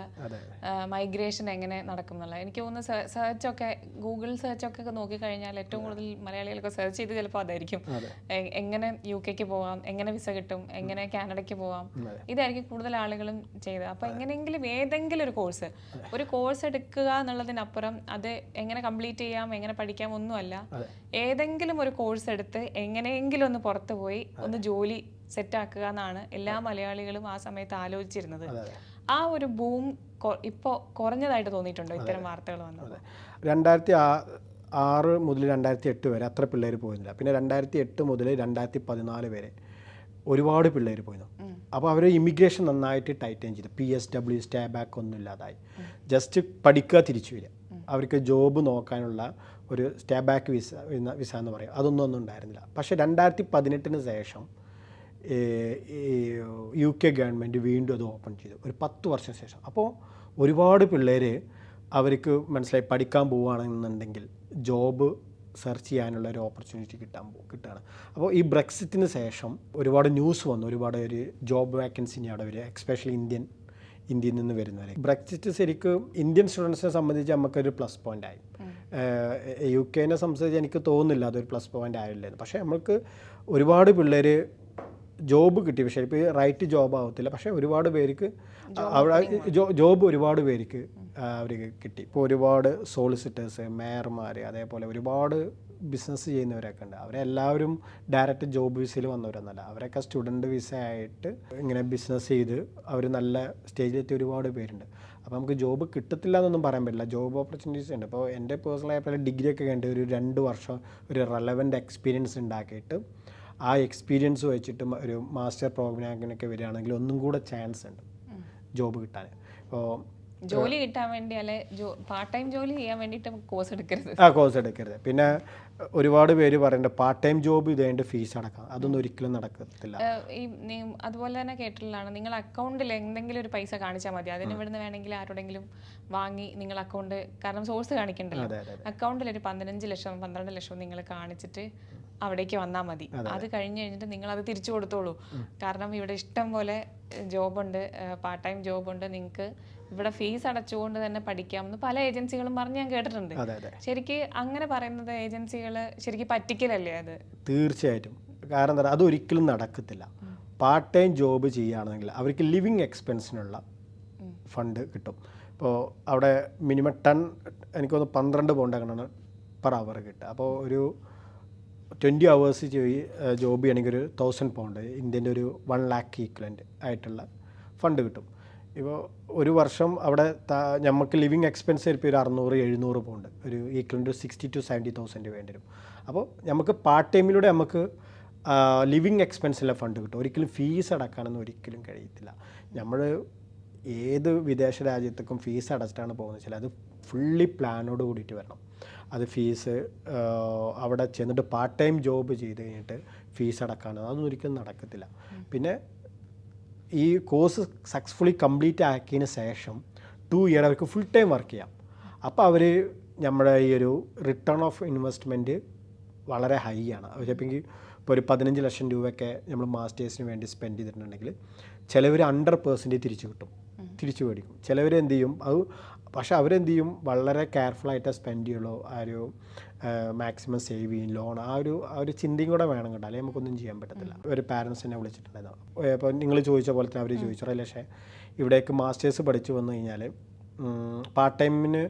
മൈഗ്രേഷൻ എങ്ങനെ നടക്കും എന്നുള്ള. എനിക്ക് തോന്നുന്നു സെർച്ചൊക്കെ ഗൂഗിൾ സെർച്ചൊക്കെ നോക്കിക്കഴിഞ്ഞാൽ ഏറ്റവും കൂടുതൽ മലയാളികളൊക്കെ സെർച്ച് ചെയ്ത് ചിലപ്പോൾ അതായിരിക്കും, എങ്ങനെ UK പോവാം, എങ്ങനെ വിസ കിട്ടും, എങ്ങനെ കാനഡയ്ക്ക് പോവാം, ഇതായിരിക്കും കൂടുതൽ ആളുകളും ചെയ്തത്. അപ്പോൾ എങ്ങനെയെങ്കിലും ഏതെങ്കിലും ഒരു കോഴ്സ് എടുക്കുക എന്നുള്ളതിനപ്പുറം അത് എങ്ങനെ കംപ്ലീറ്റ് ചെയ്യാം, എങ്ങനെ പഠിക്കാം ഒന്നുമല്ല, ഏതെങ്കിലും ഒരു കോഴ്സ് എടുത്ത് എങ്ങനെയെങ്കിലും ഒന്ന് പുറത്തു പോയി ഒന്ന് ജോലി സെറ്റാക്കുക എന്നാണ് എല്ലാ മലയാളികളും ആ സമയത്ത് ആലോചിച്ചിരുന്നത്. ആ ഒരു ബൂം ഇപ്പോൾ കുറഞ്ഞതായിട്ട് തോന്നിയിട്ടുണ്ടോ ഇത്തരം വാർത്തകൾ വന്നത്? 2006 മുതൽ 2008 വരെ അത്ര പിള്ളേർ പോയിരുന്നില്ല. പിന്നെ 2008 മുതൽ 2014 വരെ ഒരുപാട് പിള്ളേർ പോയിരുന്നു. അപ്പോൾ അവർ ഇമിഗ്രേഷൻ നന്നായിട്ട് ടൈറ്റൻ ചെയ്തു. PSW സ്റ്റേ ബാക്ക് ഒന്നും ഇല്ലാതായി. ജസ്റ്റ് പഠിക്കുക, തിരിച്ചു വരിക. അവർക്ക് ജോബ് നോക്കാനുള്ള ഒരു സ്റ്റേ ബാക്ക് വിസ എന്ന് പറയും, ഒന്നും ഉണ്ടായിരുന്നില്ല. പക്ഷേ 2018 ശേഷം UK ഗവൺമെൻറ് വീണ്ടും അത് ഓപ്പൺ ചെയ്തു, ഒരു 10 വർഷം ശേഷം. അപ്പോൾ ഒരുപാട് പിള്ളേർ അവർക്ക് മനസ്സിലായി പഠിക്കാൻ പോവുകയാണെന്നുണ്ടെങ്കിൽ ജോബ് സെർച്ച് ചെയ്യാനുള്ള ഒരു ഓപ്പർച്യൂണിറ്റി കിട്ടുകയാണ്. അപ്പോൾ ഈ ബ്രെക്സിറ്റിന് ശേഷം ഒരുപാട് ന്യൂസ് വന്നു, ഒരുപാട് ഒരു ജോബ് വാക്കൻസി അവിടെ വരിക, എക്സ്പെഷ്യലി ഇന്ത്യയിൽ നിന്ന് വരുന്നവർ. ബ്രെക്സിറ്റ് ശരിക്കും ഇന്ത്യൻ സ്റ്റുഡൻസിനെ സംബന്ധിച്ച് നമുക്കൊരു പ്ലസ് പോയിൻ്റ് ആയി. UK സംബന്ധിച്ച് എനിക്ക് തോന്നുന്നില്ല അതൊരു പ്ലസ് പോയിൻ്റ് ആയില്ലെന്ന്. പക്ഷേ നമുക്ക് ഒരുപാട് പിള്ളേർ ജോബ് കിട്ടി. പക്ഷേ ഇപ്പോൾ റൈറ്റ് ജോബ് ആവത്തില്ല, പക്ഷേ ഒരുപാട് പേർക്ക് അവിടെ ജോബ് ഒരുപാട് പേർക്ക് അവർക്ക് കിട്ടി. ഇപ്പോൾ ഒരുപാട് സോളിസിറ്റേഴ്സ്, മേയർമാർ, അതേപോലെ ഒരുപാട് ബിസിനസ് ചെയ്യുന്നവരൊക്കെ ഉണ്ട്. അവരെല്ലാവരും ഡയറക്റ്റ് ജോബ് വിസയിൽ വന്നവരൊന്നല്ല. അവരൊക്കെ സ്റ്റുഡൻറ്റ് വിസ ആയിട്ട് ഇങ്ങനെ ബിസിനസ് ചെയ്ത് അവർ നല്ല സ്റ്റേജിലെത്തിയ ഒരുപാട് പേരുണ്ട്. അപ്പോൾ നമുക്ക് ജോബ് കിട്ടത്തില്ല എന്നൊന്നും പറയാൻ പറ്റില്ല, ജോബ് ഓപ്പർച്യൂണിറ്റീസ് ഉണ്ട്. അപ്പോൾ എൻ്റെ പേഴ്സണലായപ്പോൾ ഡിഗ്രി ഒക്കെ കഴിഞ്ഞിട്ട് ഒരു 2 വർഷം ഒരു റെലവൻറ്റ് എക്സ്പീരിയൻസ് ഉണ്ടാക്കിയിട്ട് ആ എക്സ്പീരിയൻസ് വെച്ചിട്ട് ഒരു മാസ്റ്റർ പ്രോഗ്രാമിനൊക്കെ വരികയാണെങ്കിൽ ഒന്നും കൂടെ ചാൻസ് ഉണ്ട് ജോബ് കിട്ടാൻ. ഇപ്പോൾ ജോലി കിട്ടാൻ വേണ്ടി അല്ലെ പാർട്ട് ടൈം ജോലി ചെയ്യാൻ വേണ്ടിയിട്ട് കോഴ്സ് എടുക്കരുത്. പിന്നെ ഒരുപാട് പേര് പറയുന്നുണ്ട് പാർട്ട് ടൈം ജോബ് ഇതേണ്ട ഫീസ് അടക്കാം, അതൊന്നും ഒരിക്കലും നടക്കത്തില്ല. അതുപോലെ തന്നെ കേട്ടിട്ടുള്ളതാണ്, നിങ്ങൾ അക്കൗണ്ടിൽ എന്തെങ്കിലും ഒരു പൈസ കാണിച്ചാൽ മതി, അതിന് ഇവിടുന്ന് വേണമെങ്കിൽ ആരോടെങ്കിലും വാങ്ങി നിങ്ങൾ അക്കൗണ്ട്, കാരണം സോഴ്സ് കാണിക്കണ്ടല്ലോ, അക്കൗണ്ടിൽ ഒരു 15 ലക്ഷം 12 ലക്ഷം നിങ്ങൾ കാണിച്ചിട്ട് അവിടേക്ക് വന്നാൽ മതി. അത് കഴിഞ്ഞിട്ട് നിങ്ങൾ അത് തിരിച്ചു കൊടുത്തോളൂ. കാരണം ഇവിടെ ഇഷ്ടം പോലെ ജോബുണ്ട്, പാർട്ട് ടൈം ജോബുണ്ട്, നിങ്ങൾക്ക് ഇവിടെ ഫീസ് അടച്ചുകൊണ്ട് തന്നെ പഠിക്കാമെന്ന് പല ഏജൻസികളും പറഞ്ഞ് ഞാൻ കേട്ടിട്ടുണ്ട്. ശരിക്ക് അങ്ങനെ പറയുന്നത് ഏജൻസികൾ ശരിക്കും പറ്റിക്കലല്ലേ അത്? തീർച്ചയായിട്ടും. കാരണം എന്താ, അതൊരിക്കലും നടക്കത്തില്ല. പാർട്ട് ടൈം ജോബ് ചെയ്യുകയാണെങ്കിൽ അവർക്ക് ലിവിങ് എക്സ്പെൻസിനുള്ള ഫണ്ട് കിട്ടും. ഇപ്പോൾ അവിടെ മിനിമം എനിക്കൊന്ന് 12 പൗണ്ട് അങ്ങനെയാണ് പെർ അവർ കിട്ടുക. അപ്പോൾ ഒരു 20 hours ജോബ് ചെയ്യണമെങ്കിൽ ഒരു 1000 പൗണ്ട്, ഇന്ത്യൻ്റെ ഒരു 1 lakh ഈക്വലൻ്റ് ആയിട്ടുള്ള ഫണ്ട് കിട്ടും. ഇപ്പോൾ ഒരു വർഷം അവിടെ നമുക്ക് ലിവിങ് എക്സ്പെൻസ് ചിലപ്പോൾ ഒരു 600-700 പൗണ്ട്, ഒരു ഈക്വലൻ്റ് 60,000 to 70,000 വേണ്ടി വരും. അപ്പോൾ നമുക്ക് പാർട്ട് ടൈമിലൂടെ നമുക്ക് ലിവിങ് എക്സ്പെൻസിലെ ഫണ്ട് കിട്ടും. ഒരിക്കലും ഫീസ് അടക്കാനൊന്നും ഒരിക്കലും കഴിയത്തില്ല. നമ്മൾ ഏത് വിദേശ രാജ്യത്തേക്കും ഫീസ് അടച്ചിട്ടാണ് പോകുന്നത് വെച്ചാൽ അത് ഫുള്ളി പ്ലാനോട് കൂടിയിട്ട് വരണം. അത് ഫീസ് അവിടെ ചെന്നിട്ട് പാർട്ട് ടൈം ജോബ് ചെയ്ത് കഴിഞ്ഞിട്ട് ഫീസ് അടക്കാനോ അതൊന്നും ഒരിക്കലും നടക്കത്തില്ല. പിന്നെ ഈ കോഴ്സ് സക്സസ്ഫുള്ളി കംപ്ലീറ്റ് ആക്കിയതിന് ശേഷം 2 year അവർക്ക് ഫുൾ ടൈം വർക്ക് ചെയ്യാം. അപ്പോൾ അവർ നമ്മുടെ ഈ ഒരു റിട്ടേൺ ഓഫ് ഇൻവെസ്റ്റ്മെൻറ്റ് വളരെ ഹൈ ആണ്. ചിലപ്പോൾ ഇപ്പോൾ ഒരു 15 ലക്ഷം രൂപയൊക്കെ നമ്മൾ മാസ്റ്റേഴ്സിന് വേണ്ടി സ്പെൻഡ് ചെയ്തിട്ടുണ്ടെങ്കിൽ ചിലവർ 100% തിരിച്ചു കിട്ടും, തിരിച്ചു മേടിക്കും. ചിലവർ എന്ത് ചെയ്യും, അത് പക്ഷേ അവരെന്ത് ചെയ്യും, വളരെ കെയർഫുള്ളായിട്ട് സ്പെൻഡ് ചെയ്യുള്ളൂ. ആ ഒരു മാക്സിമം സേവ് ചെയ്യും, ലോൺ ആ ഒരു ചിന്തയും കൂടെ വേണം കേട്ടോ, അല്ലെങ്കിൽ നമുക്കൊന്നും ചെയ്യാൻ പറ്റത്തില്ല. ഒരു പാരൻസ് എന്നെ വിളിച്ചിട്ടുണ്ടായിരുന്നു. അപ്പോൾ നിങ്ങൾ ചോദിച്ച പോലെ തന്നെ അവർ ചോദിച്ചു, റിലേഷൻ ഇവിടേക്ക് മാസ്റ്റേഴ്സ് പഠിച്ചു വന്നു കഴിഞ്ഞാൽ പാർട്ട് ടൈമിന്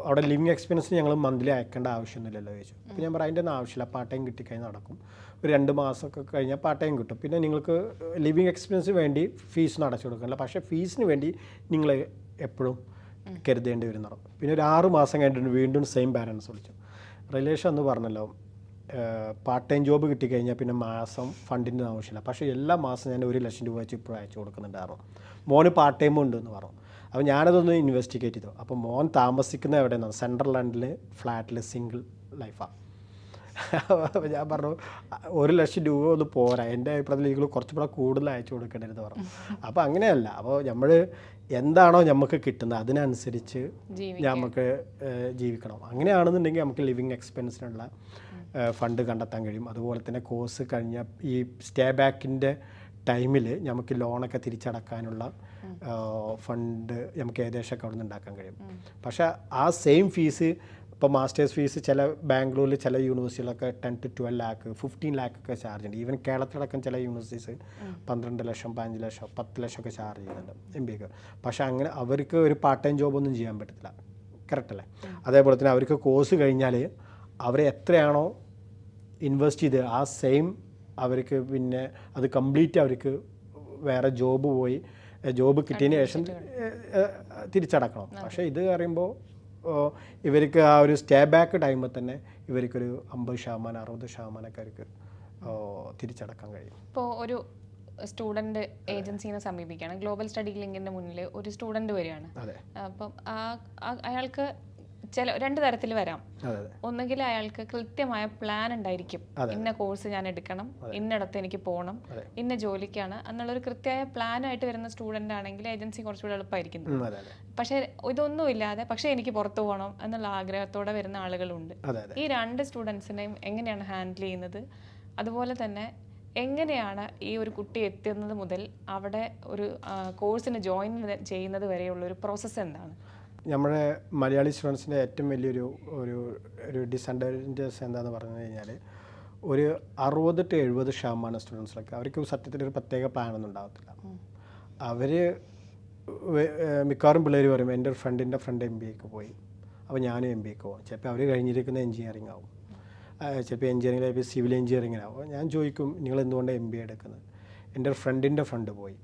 അവിടെ ലിവിങ് എക്സ്പെൻസിന് ഞങ്ങൾ മന്ത്ലി അയക്കേണ്ട ആവശ്യമൊന്നുമില്ലല്ലോ ചോദിച്ചു. അപ്പോൾ ഞാൻ പറയാം അതിൻ്റെ ഒന്നും ആവശ്യമില്ല, പാർട്ട് ടൈം കിട്ടിക്കഴിഞ്ഞാൽ നടക്കും. ഒരു 2 മാസമൊക്കെ കഴിഞ്ഞാൽ പാർട്ട് ടൈം കിട്ടും. പിന്നെ നിങ്ങൾക്ക് ലിവിങ് എക്സ്പെൻസിന് വേണ്ടി ഫീസൊന്നും അടച്ചു കൊടുക്കില്ല, പക്ഷേ ഫീസിന് വേണ്ടി നിങ്ങൾ എപ്പോഴും കരുതേണ്ടി വരുന്നതാണ്. പിന്നെ ഒരു 6 മാസം കഴിഞ്ഞിട്ട് വീണ്ടും സെയിം പാരൻസ് വിളിച്ചു. റിലേഷൻ എന്ന് പറഞ്ഞല്ലോ, പാർട്ട് ടൈം ജോബ് കിട്ടിക്കഴിഞ്ഞാൽ പിന്നെ മാസം ഫണ്ടിൻ്റെ ആവശ്യമില്ല, പക്ഷേ എല്ലാ മാസം ഞാൻ 1 ലക്ഷം രൂപ വെച്ച് ഇപ്പോൾ അയച്ചു കൊടുക്കുന്നുണ്ടായിരുന്നു. മോന് പാർട്ട് ടൈമും ഉണ്ടെന്ന് പറഞ്ഞു. അപ്പോൾ ഞാനതൊന്ന് ഇൻവെസ്റ്റിഗേറ്റ് ചെയ്തു. അപ്പോൾ മോൻ താമസിക്കുന്ന എവിടെയെന്നാണ്, സെൻട്രൽ ലണ്ടനിൽ ഫ്ലാറ്റിൽ സിംഗിൾ ലൈഫാണ്. അപ്പോൾ ഞാൻ പറഞ്ഞു 1,00,000 രൂപ ഒന്നും പോരാ, എൻ്റെ അഭിപ്രായത്തിൽ നിങ്ങൾ കുറച്ചുകൂടെ കൂടുതൽ അയച്ചു കൊടുക്കേണ്ടതെന്ന് പറഞ്ഞു. അപ്പോൾ അങ്ങനെയല്ല, അപ്പോൾ നമ്മൾ എന്താണോ നമുക്ക് കിട്ടുന്നത് അതിനനുസരിച്ച് നമുക്ക് ജീവിക്കണം. അങ്ങനെയാണെന്നുണ്ടെങ്കിൽ നമുക്ക് ലിവിങ് എക്സ്പെൻസിനുള്ള ഫണ്ട് കണ്ടെത്താൻ കഴിയും. അതുപോലെ തന്നെ കോഴ്സ് കഴിഞ്ഞ ഈ സ്റ്റേ ബാക്കിൻ്റെ ടൈമിൽ നമുക്ക് ലോണൊക്കെ തിരിച്ചടക്കാനുള്ള ഫണ്ട് നമുക്ക് ഏകദേശമൊക്കെ അവിടെ നിന്ന് ഉണ്ടാക്കാൻ കഴിയും. പക്ഷേ ആ സെയിം ഫീസ് ഇപ്പോൾ മാസ്റ്റേഴ്സ് ഫീസ് ചില ബാംഗ്ലൂരിൽ ചില യൂണിവേഴ്സിറ്റികളൊക്കെ 10 to 12 lakh 15 lakh ഒക്കെ ചാർജ് ഉണ്ട്. ഈവൻ കേരളത്തിലടക്കം ചില യൂണിവേഴ്സിറ്റീസ് 12 ലക്ഷം 15 ലക്ഷം 10 ലക്ഷം ഒക്കെ ചാർജ് ചെയ്യുന്നുണ്ട് MBA. പക്ഷേ അങ്ങനെ അവർക്ക് ഒരു പാർട്ട് ടൈം ജോബൊന്നും ചെയ്യാൻ പറ്റത്തില്ല. കറക്റ്റ് അല്ലേ? അതേപോലെ തന്നെ അവർക്ക് കോഴ്സ് കഴിഞ്ഞാൽ അവർ എത്രയാണോ ഇൻവെസ്റ്റ് ചെയ്ത് ആ സെയിം അവർക്ക് പിന്നെ അത് കംപ്ലീറ്റ് അവർക്ക് വേറെ ജോബ് കിട്ടിയതിന് ശേഷം തിരിച്ചടക്കണം. പക്ഷേ ഇത് പറയുമ്പോൾ ഇവർക്ക് ആ ഒരു സ്റ്റേ ബാക്ക് ടൈമിൽ തന്നെ ഇവർക്കൊരു 50% 60% അവർക്ക് തിരിച്ചടക്കാൻ കഴിയും. ഇപ്പോൾ ഒരു സ്റ്റുഡൻറ്റ് ഏജൻസിനെ സമീപിക്കുകയാണ്, ഗ്ലോബൽ സ്റ്റഡി ലിങ്കിൻ്റെ മുന്നിൽ ഒരു സ്റ്റുഡൻറ്റ് വരികയാണ്. അപ്പം അയാൾക്ക് രണ്ട് തരത്തിൽ വരാം. ഒന്നുകിൽ അയാൾക്ക് കൃത്യമായ പ്ലാൻ ഉണ്ടായിരിക്കും, ഇന്ന കോഴ്സ് ഞാൻ എടുക്കണം, ഇന്നിടത്ത് എനിക്ക് പോകണം, ഇന്ന ജോലിക്കാണ് എന്നുള്ളൊരു കൃത്യമായ പ്ലാനായിട്ട് വരുന്ന സ്റ്റുഡൻ്റ് ആണെങ്കിൽ ഏജൻസി കുറച്ചുകൂടെ എളുപ്പമായിരിക്കും. പക്ഷേ ഇതൊന്നും ഇല്ലാതെ പക്ഷേ എനിക്ക് പുറത്തു പോകണം എന്നുള്ള ആഗ്രഹത്തോടെ വരുന്ന ആളുകളുണ്ട്. ഈ രണ്ട് സ്റ്റുഡൻസിനെയും എങ്ങനെയാണ് ഹാൻഡിൽ ചെയ്യുന്നത്? അതുപോലെ തന്നെ എങ്ങനെയാണ് ഈ ഒരു കുട്ടി എത്തുന്നത് മുതൽ അവിടെ ഒരു കോഴ്സിന് ജോയിൻ ചെയ്യുന്നത് വരെയുള്ള ഒരു പ്രോസസ്സ് എന്താണ്? നമ്മുടെ മലയാളി സ്റ്റുഡൻസിൻ്റെ ഏറ്റവും വലിയൊരു ഒരു ഡിസഡ്വാൻറ്റേജസ് എന്താണെന്ന് പറഞ്ഞു കഴിഞ്ഞാൽ ഒരു 60 to 70% സ്റ്റുഡൻസിലൊക്കെ അവർക്ക് സത്യത്തിൽ ഒരു പ്രത്യേക പ്ലാനൊന്നും ഉണ്ടാകത്തില്ല. അവർ മിക്കവാറും പിള്ളേർ പറയും എൻ്റെ ഒരു ഫ്രണ്ടിൻ്റെ ഫ്രണ്ട് MBAക്ക് പോയി, അപ്പോൾ ഞാനും MBAക്ക് പോകും. ചിലപ്പോൾ അവർ കഴിഞ്ഞിരിക്കുന്ന എഞ്ചിനീയറിംഗ് ആവും, ചിലപ്പോൾ എഞ്ചിനീയറിംഗ് സിവിൽ എഞ്ചിനീയറിങ്ങിനാവും. ഞാൻ ചോദിക്കും നിങ്ങൾ എന്തുകൊണ്ട് MBA എടുക്കുന്നത്? എൻ്റെ ഒരു ഫ്രണ്ടിൻ്റെ ഫ്രണ്ട് പോയി,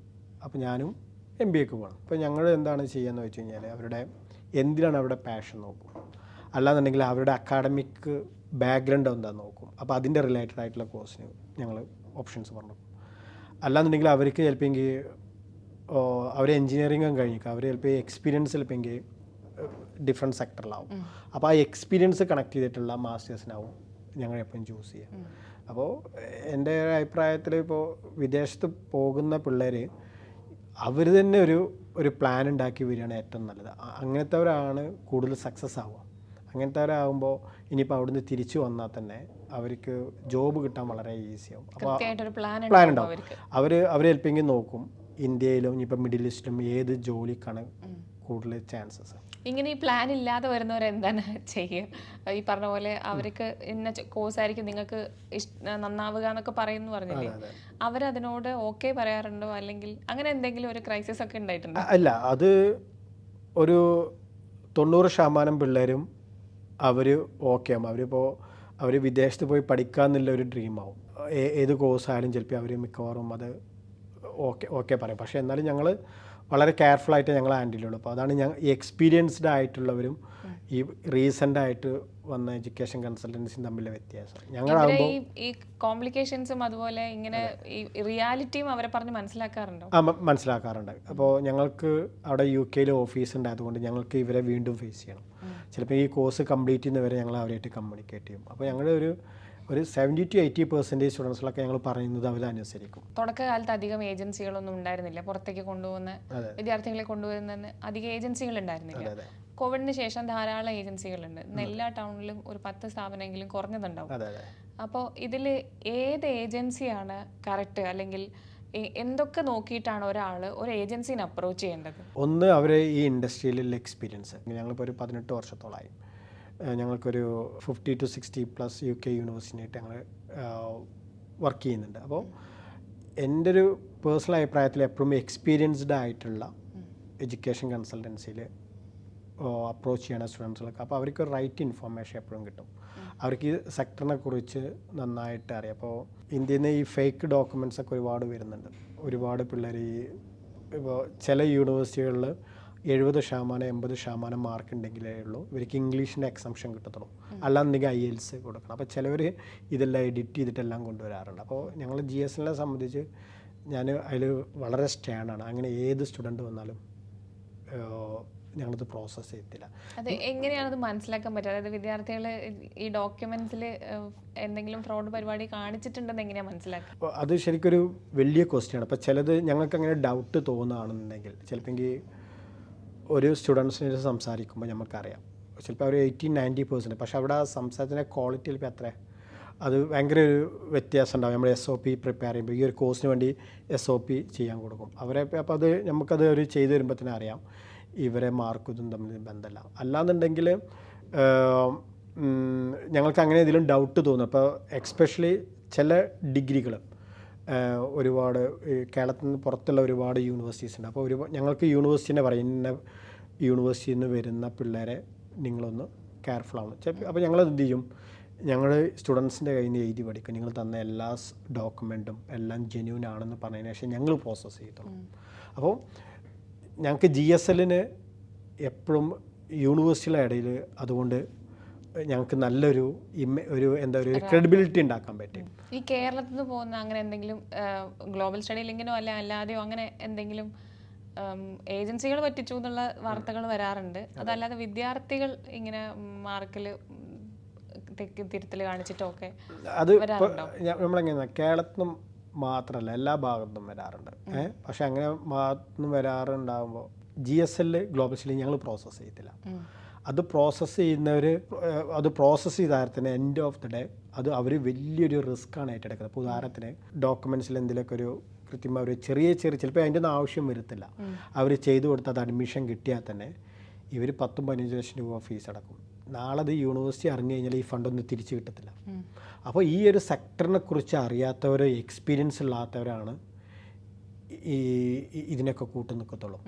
അപ്പോൾ ഞാനും MBAക്ക് പോകണം. അപ്പോൾ ഞങ്ങൾ എന്താണ് ചെയ്യുകയെന്ന് വെച്ച് കഴിഞ്ഞാൽ അവരുടെ എന്തിനാണ് അവരുടെ പാഷൻ നോക്കും, അല്ലാന്നുണ്ടെങ്കിൽ അവരുടെ അക്കാഡമിക് ബാക്ക്ഗ്രൗണ്ട് എന്താണെന്ന് നോക്കും. അപ്പോൾ അതിൻ്റെ റിലേറ്റഡ് ആയിട്ടുള്ള കോഴ്സിന് ഞങ്ങൾ ഓപ്ഷൻസ് പറഞ്ഞു. അല്ലാന്നുണ്ടെങ്കിൽ അവർക്ക് ചിലപ്പോൾ അവർ എഞ്ചിനീയറിംഗും കഴിഞ്ഞിരിക്കും, അവർ ചിലപ്പോൾ എക്സ്പീരിയൻസ് ചിലപ്പോൾ ഡിഫറെൻറ്റ് സെക്ടറിലാവും. അപ്പോൾ ആ എക്സ്പീരിയൻസ് കണക്ട് ചെയ്തിട്ടുള്ള മാസ്റ്റേഴ്സിനാവും ഞങ്ങൾ എപ്പോഴും ചൂസ് ചെയ്യുക. അപ്പോൾ എൻ്റെ അഭിപ്രായത്തിൽ ഇപ്പോൾ വിദേശത്ത് പോകുന്ന പിള്ളേർ അവർ തന്നെ ഒരു പ്ലാൻ ഉണ്ടാക്കി വരികയാണ് ഏറ്റവും നല്ലത്. അങ്ങനത്തെവരാണ് കൂടുതൽ സക്സസ് ആവുക. അങ്ങനത്തെവരാകുമ്പോൾ ഇനിയിപ്പോൾ അവിടുന്ന് തിരിച്ചു വന്നാൽ തന്നെ അവർക്ക് ജോബ് കിട്ടാൻ വളരെ ഈസിയാവും. അപ്പോൾ പ്ലാൻ ഉണ്ടാവും. അവർ ചിലപ്പോൾ നോക്കും ഇന്ത്യയിലും ഇനിയിപ്പോൾ മിഡിൽ ഈസ്റ്റിലും ഏത് ജോലിക്കാണ് കൂടുതൽ ചാൻസസ്. ഇങ്ങനെ ഈ പ്ലാൻ ഇല്ലാതെ വരുന്നവരെന്താണ് ചെയ്യുക? ഈ പറഞ്ഞ പോലെ അവർക്ക് ഇന്ന കോഴ്സായിരിക്കും നിങ്ങൾക്ക് നന്നാവുക എന്നൊക്കെ പറയുന്നു പറഞ്ഞില്ലേ, അവരതിനോട് ഓക്കെ പറയാറുണ്ടോ? അല്ലെങ്കിൽ അങ്ങനെ എന്തെങ്കിലും ഒരു ക്രൈസിസ് ഒക്കെ ഉണ്ടായിട്ടുണ്ടോ? അല്ല, അത് ഒരു 90% പിള്ളേരും അവർ ഓക്കെ ആവും. അവർ വിദേശത്ത് പോയി പഠിക്കാമെന്നുള്ള ഒരു ഡ്രീമാവും. ഏത് കോഴ്സായാലും ചിലപ്പോൾ അവർ മിക്കവാറും അത് ഓക്കെ പറയും. പക്ഷേ എന്നാലും ഞങ്ങൾ വളരെ കെയർഫുള്ളായിട്ട് ഞങ്ങൾ ഹാൻഡിൽ ചെയ്യുള്ളൂ. അപ്പോൾ അതാണ് ഈ എക്സ്പീരിയൻസ്ഡ് ആയിട്ടുള്ളവരും ഈ റീസെൻ്റ് ആയിട്ട് വന്ന എഡ്യൂക്കേഷൻ കൺസൾട്ടൻസിയും തമ്മിലെ വ്യത്യാസം. ഞങ്ങളാകുമ്പോൾ ഈ കോംപ്ലിക്കേഷൻസും അതുപോലെ ഇങ്ങനെ ഈ റിയാലിറ്റിയും അവരെ പറഞ്ഞ് മനസ്സിലാക്കാറുണ്ടോ? മനസ്സിലാക്കാറുണ്ട്. അപ്പോൾ ഞങ്ങൾക്ക് അവിടെ UK ഓഫീസ് ഉണ്ടായതുകൊണ്ട് ഞങ്ങൾക്ക് ഇവരെ വീണ്ടും ഫേസ് ചെയ്യണം. ചിലപ്പോൾ ഈ കോഴ്സ് കംപ്ലീറ്റ് ചെയ്യുന്നവരെ ഞങ്ങൾ അവരായിട്ട് കമ്മ്യൂണിക്കേറ്റ് ചെയ്യും. അപ്പോൾ ഞങ്ങളുടെ ഒരു 70 to 80% സ്റ്റുഡൻസിലൊക്കെ ഞങ്ങൾ പറയുന്നത് അവരനുസരിക്കും. തുടക്കകാലത്ത് അധികം ഏജൻസികളൊന്നും ഉണ്ടായിരുന്നില്ല, പുറത്തേക്ക് കൊണ്ടുപോകുന്ന വിദ്യാർത്ഥികളെ കൊണ്ടുവരുന്നതിന് അധികം ഏജൻസികൾ ഉണ്ടായിരുന്നില്ല. കോവിഡിന് ശേഷം ധാരാളം ഏജൻസികളുണ്ട്. എല്ലാ ടൗണിലും ഒരു 10 സ്ഥാപനമെങ്കിലും കുറഞ്ഞതുണ്ടാവും. അപ്പോൾ ഇതിൽ ഏത് ഏജൻസിയാണ് കറക്റ്റ്? അല്ലെങ്കിൽ എന്തൊക്കെ നോക്കിയിട്ടാണ് ഒരാൾ ഒരു ഏജൻസിനെ അപ്രോച്ച് ചെയ്യേണ്ടത്? ഒന്ന്, അവരെ ഈ ഇൻഡസ്ട്രിയിലുള്ള എക്സ്പീരിയൻസ്. ഞങ്ങളിപ്പോൾ ഒരു 18 വർഷത്തോളമായി. ഞങ്ങൾക്കൊരു 50 to 60+ UK യൂണിവേഴ്സിറ്റിയായിട്ട് ഞങ്ങൾ വർക്ക് ചെയ്യുന്നുണ്ട്. അപ്പോൾ എൻ്റെ ഒരു പേഴ്സണൽ അഭിപ്രായത്തിൽ എപ്പോഴും എക്സ്പീരിയൻസ്ഡ് ആയിട്ടുള്ള എഡ്യൂക്കേഷൻ കൺസൾട്ടൻസിയിൽ അപ്രോച്ച് ചെയ്യണ സ്റ്റുഡൻസുകൾക്ക് അപ്പോൾ അവർക്ക് റൈറ്റ് ഇൻഫോർമേഷൻ എപ്പോഴും കിട്ടും. അവർക്ക് ഈ സെക്ടറിനെ കുറിച്ച് നന്നായിട്ട് അറിയാം. അപ്പോൾ ഇന്ത്യയിൽ നിന്ന് ഈ ഫേക്ക് ഡോക്യുമെൻറ്റ്സ് ഒക്കെ ഒരുപാട് വരുന്നുണ്ട്. ഒരുപാട് പിള്ളേർ ഇപ്പോൾ ചില യൂണിവേഴ്സിറ്റികളിൽ 70% 80% മാർക്ക് ഉണ്ടെങ്കിലേ ഉള്ളൂ ഇവർക്ക് ഇംഗ്ലീഷിൻ്റെ എക്സംഷൻ കിട്ടത്തുള്ളൂ, അല്ലാന്നുണ്ടെങ്കിൽ IELTS കൊടുക്കണം. അപ്പോൾ ചിലവർ ഇതെല്ലാം എഡിറ്റ് ചെയ്തിട്ടെല്ലാം കൊണ്ടുവരാറുണ്ട്. അപ്പോൾ ഞങ്ങൾ GSLനെ സംബന്ധിച്ച് ഞാൻ അതിൽ വളരെ സ്റ്റാൻഡാണ്. അങ്ങനെ ഏത് സ്റ്റുഡൻറ്റ് വന്നാലും ഞങ്ങളത് പ്രോസസ്സ് ചെയ്യത്തില്ല. അത് എങ്ങനെയാണത് മനസ്സിലാക്കാൻ പറ്റുക? അതായത് വിദ്യാർത്ഥികൾ ഈ ഡോക്യുമെന്റ്സിൽ എന്തെങ്കിലും ഫ്രോഡ് പരിപാടി കാണിച്ചിട്ടുണ്ടെന്ന് എങ്ങനെയാണ് മനസ്സിലാക്കുക? അത് ശരിക്കൊരു വലിയ ക്വസ്റ്റ്യാണ്. അപ്പോൾ ചിലത് ഞങ്ങൾക്ക് അങ്ങനെ ഡൗട്ട് തോന്നുകയാണെന്നുണ്ടെങ്കിൽ ചിലപ്പോൾ ഒരു സ്റ്റുഡൻസിനെ സംസാരിക്കുമ്പോൾ നമുക്കറിയാം ചിലപ്പോൾ അവർ 80-90%, പക്ഷേ അവിടെ ആ സംസാരത്തിൻ്റെ ക്വാളിറ്റി ചിലപ്പോൾ അത്ര അത് ഭയങ്കര ഒരു വ്യത്യാസം ഉണ്ടാവും. നമ്മൾ SOP പ്രിപ്പയർ ചെയ്യുമ്പോൾ ഈ ഒരു കോഴ്സിന് വേണ്ടി SOP ചെയ്യാൻ കൊടുക്കും അവരെ. അപ്പോൾ അത് നമുക്കത് ഒരു ചെയ്തു വരുമ്പോൾ തന്നെ അറിയാം ഇവരെ മാർക്കും ഇതും തമ്മിൽ ബന്ധമല്ല. അല്ലാന്നുണ്ടെങ്കിൽ ഞങ്ങൾക്ക് അങ്ങനെ ഇതിലും ഡൗട്ട് തോന്നും. അപ്പോൾ എക്സ്പെഷ്യലി ചില ഡിഗ്രികൾ ഒരുപാട് കേരളത്തിൽ നിന്ന് പുറത്തുള്ള ഒരുപാട് യൂണിവേഴ്സിറ്റീസ് ഉണ്ട്. അപ്പോൾ ഞങ്ങൾക്ക് യൂണിവേഴ്സിറ്റിനെ പറയും ഇന്ന യൂണിവേഴ്സിറ്റിയിൽ നിന്ന് വരുന്ന പിള്ളേരെ നിങ്ങളൊന്ന് കെയർഫുൾ ആവണം. അപ്പോൾ ഞങ്ങളത് എന്ത് ചെയ്യും, ഞങ്ങൾ സ്റ്റുഡൻസിൻ്റെ കയ്യിൽ നിന്ന് എഴുതി പഠിക്കും. നിങ്ങൾ തന്ന എല്ലാ ഡോക്യുമെൻറ്റും എല്ലാം ജെന്യൂൻ ആണെന്ന് പറഞ്ഞതിന് ശേഷം ഞങ്ങൾ പ്രോസസ്സ് ചെയ്തോളൂ. അപ്പോൾ ഞങ്ങൾക്ക് GSLന് എപ്പോഴും യൂണിവേഴ്സിറ്റിയുടെ ഇടയിൽ അതുകൊണ്ട് ഞങ്ങൾക്ക് നല്ലൊരു ഒരു എന്താ ഒരു ക്രെഡിബിലിറ്റി ഉണ്ടാക്കാൻ പറ്റും. ഈ കേരളത്തിൽ നിന്ന് പോകുന്ന അങ്ങനെ എന്തെങ്കിലും ഗ്ലോബൽ സ്റ്റഡി ലിങ്കിനോ അല്ലാതെയോ അങ്ങനെ എന്തെങ്കിലും ഏജൻസികൾ പറ്റിച്ചു എന്നുള്ള വാർത്തകൾ വരാറുണ്ട്. അതല്ലാതെ വിദ്യാർത്ഥികൾ ഇങ്ങനെ മാർക്കിൽ തിരുത്തൽ കാണിച്ചിട്ടോ ഒക്കെ അത് നമ്മളെങ്ങനെ കേരളത്തിൽ നിന്നും മാത്രമല്ല എല്ലാ ഭാഗത്തും വരാറുണ്ട്. പക്ഷെ അങ്ങനെ ഭാഗത്തുനിന്നും വരാറുണ്ടാകുമ്പോൾ GSL ഗ്ലോബൽ സ്റ്റഡി ഞങ്ങൾ പ്രോസസ്സ് ചെയ്യത്തില്ല. അത് പ്രോസസ്സ് ചെയ്യുന്നവർ അത് പ്രോസസ്സ് ചെയ്താൽ തന്നെ എൻഡ് ഓഫ് ദി ഡേ അത് അവർ വലിയൊരു റിസ്ക്കാണ് ഏറ്റെടുക്കുന്നത്. അപ്പോൾ ഉദാഹരണത്തിന് ഡോക്യുമെൻറ്റ്സിൽ എന്തെങ്കിലുമൊക്കെ ഒരു കൃത്യമായ ഒരു ചെറിയ ചിലപ്പോൾ അതിൻ്റെ ഒന്നും ആവശ്യം വരത്തില്ല. അവർ ചെയ്തു കൊടുത്ത് അത് അഡ്മിഷൻ കിട്ടിയാൽ തന്നെ ഇവർ 10-15 ലക്ഷം രൂപ ഫീസ് അടക്കും. നാളെ അത് യൂണിവേഴ്സിറ്റി അറിഞ്ഞു കഴിഞ്ഞാൽ ഈ ഫണ്ടൊന്നും തിരിച്ചു കിട്ടത്തില്ല. അപ്പോൾ ഈ ഒരു സെക്ടറിനെ കുറിച്ച് അറിയാത്തവർ, എക്സ്പീരിയൻസ് ഇല്ലാത്തവരാണ് ഇതിനൊക്കെ കൂട്ടു നിൽക്കത്തുള്ളൂ.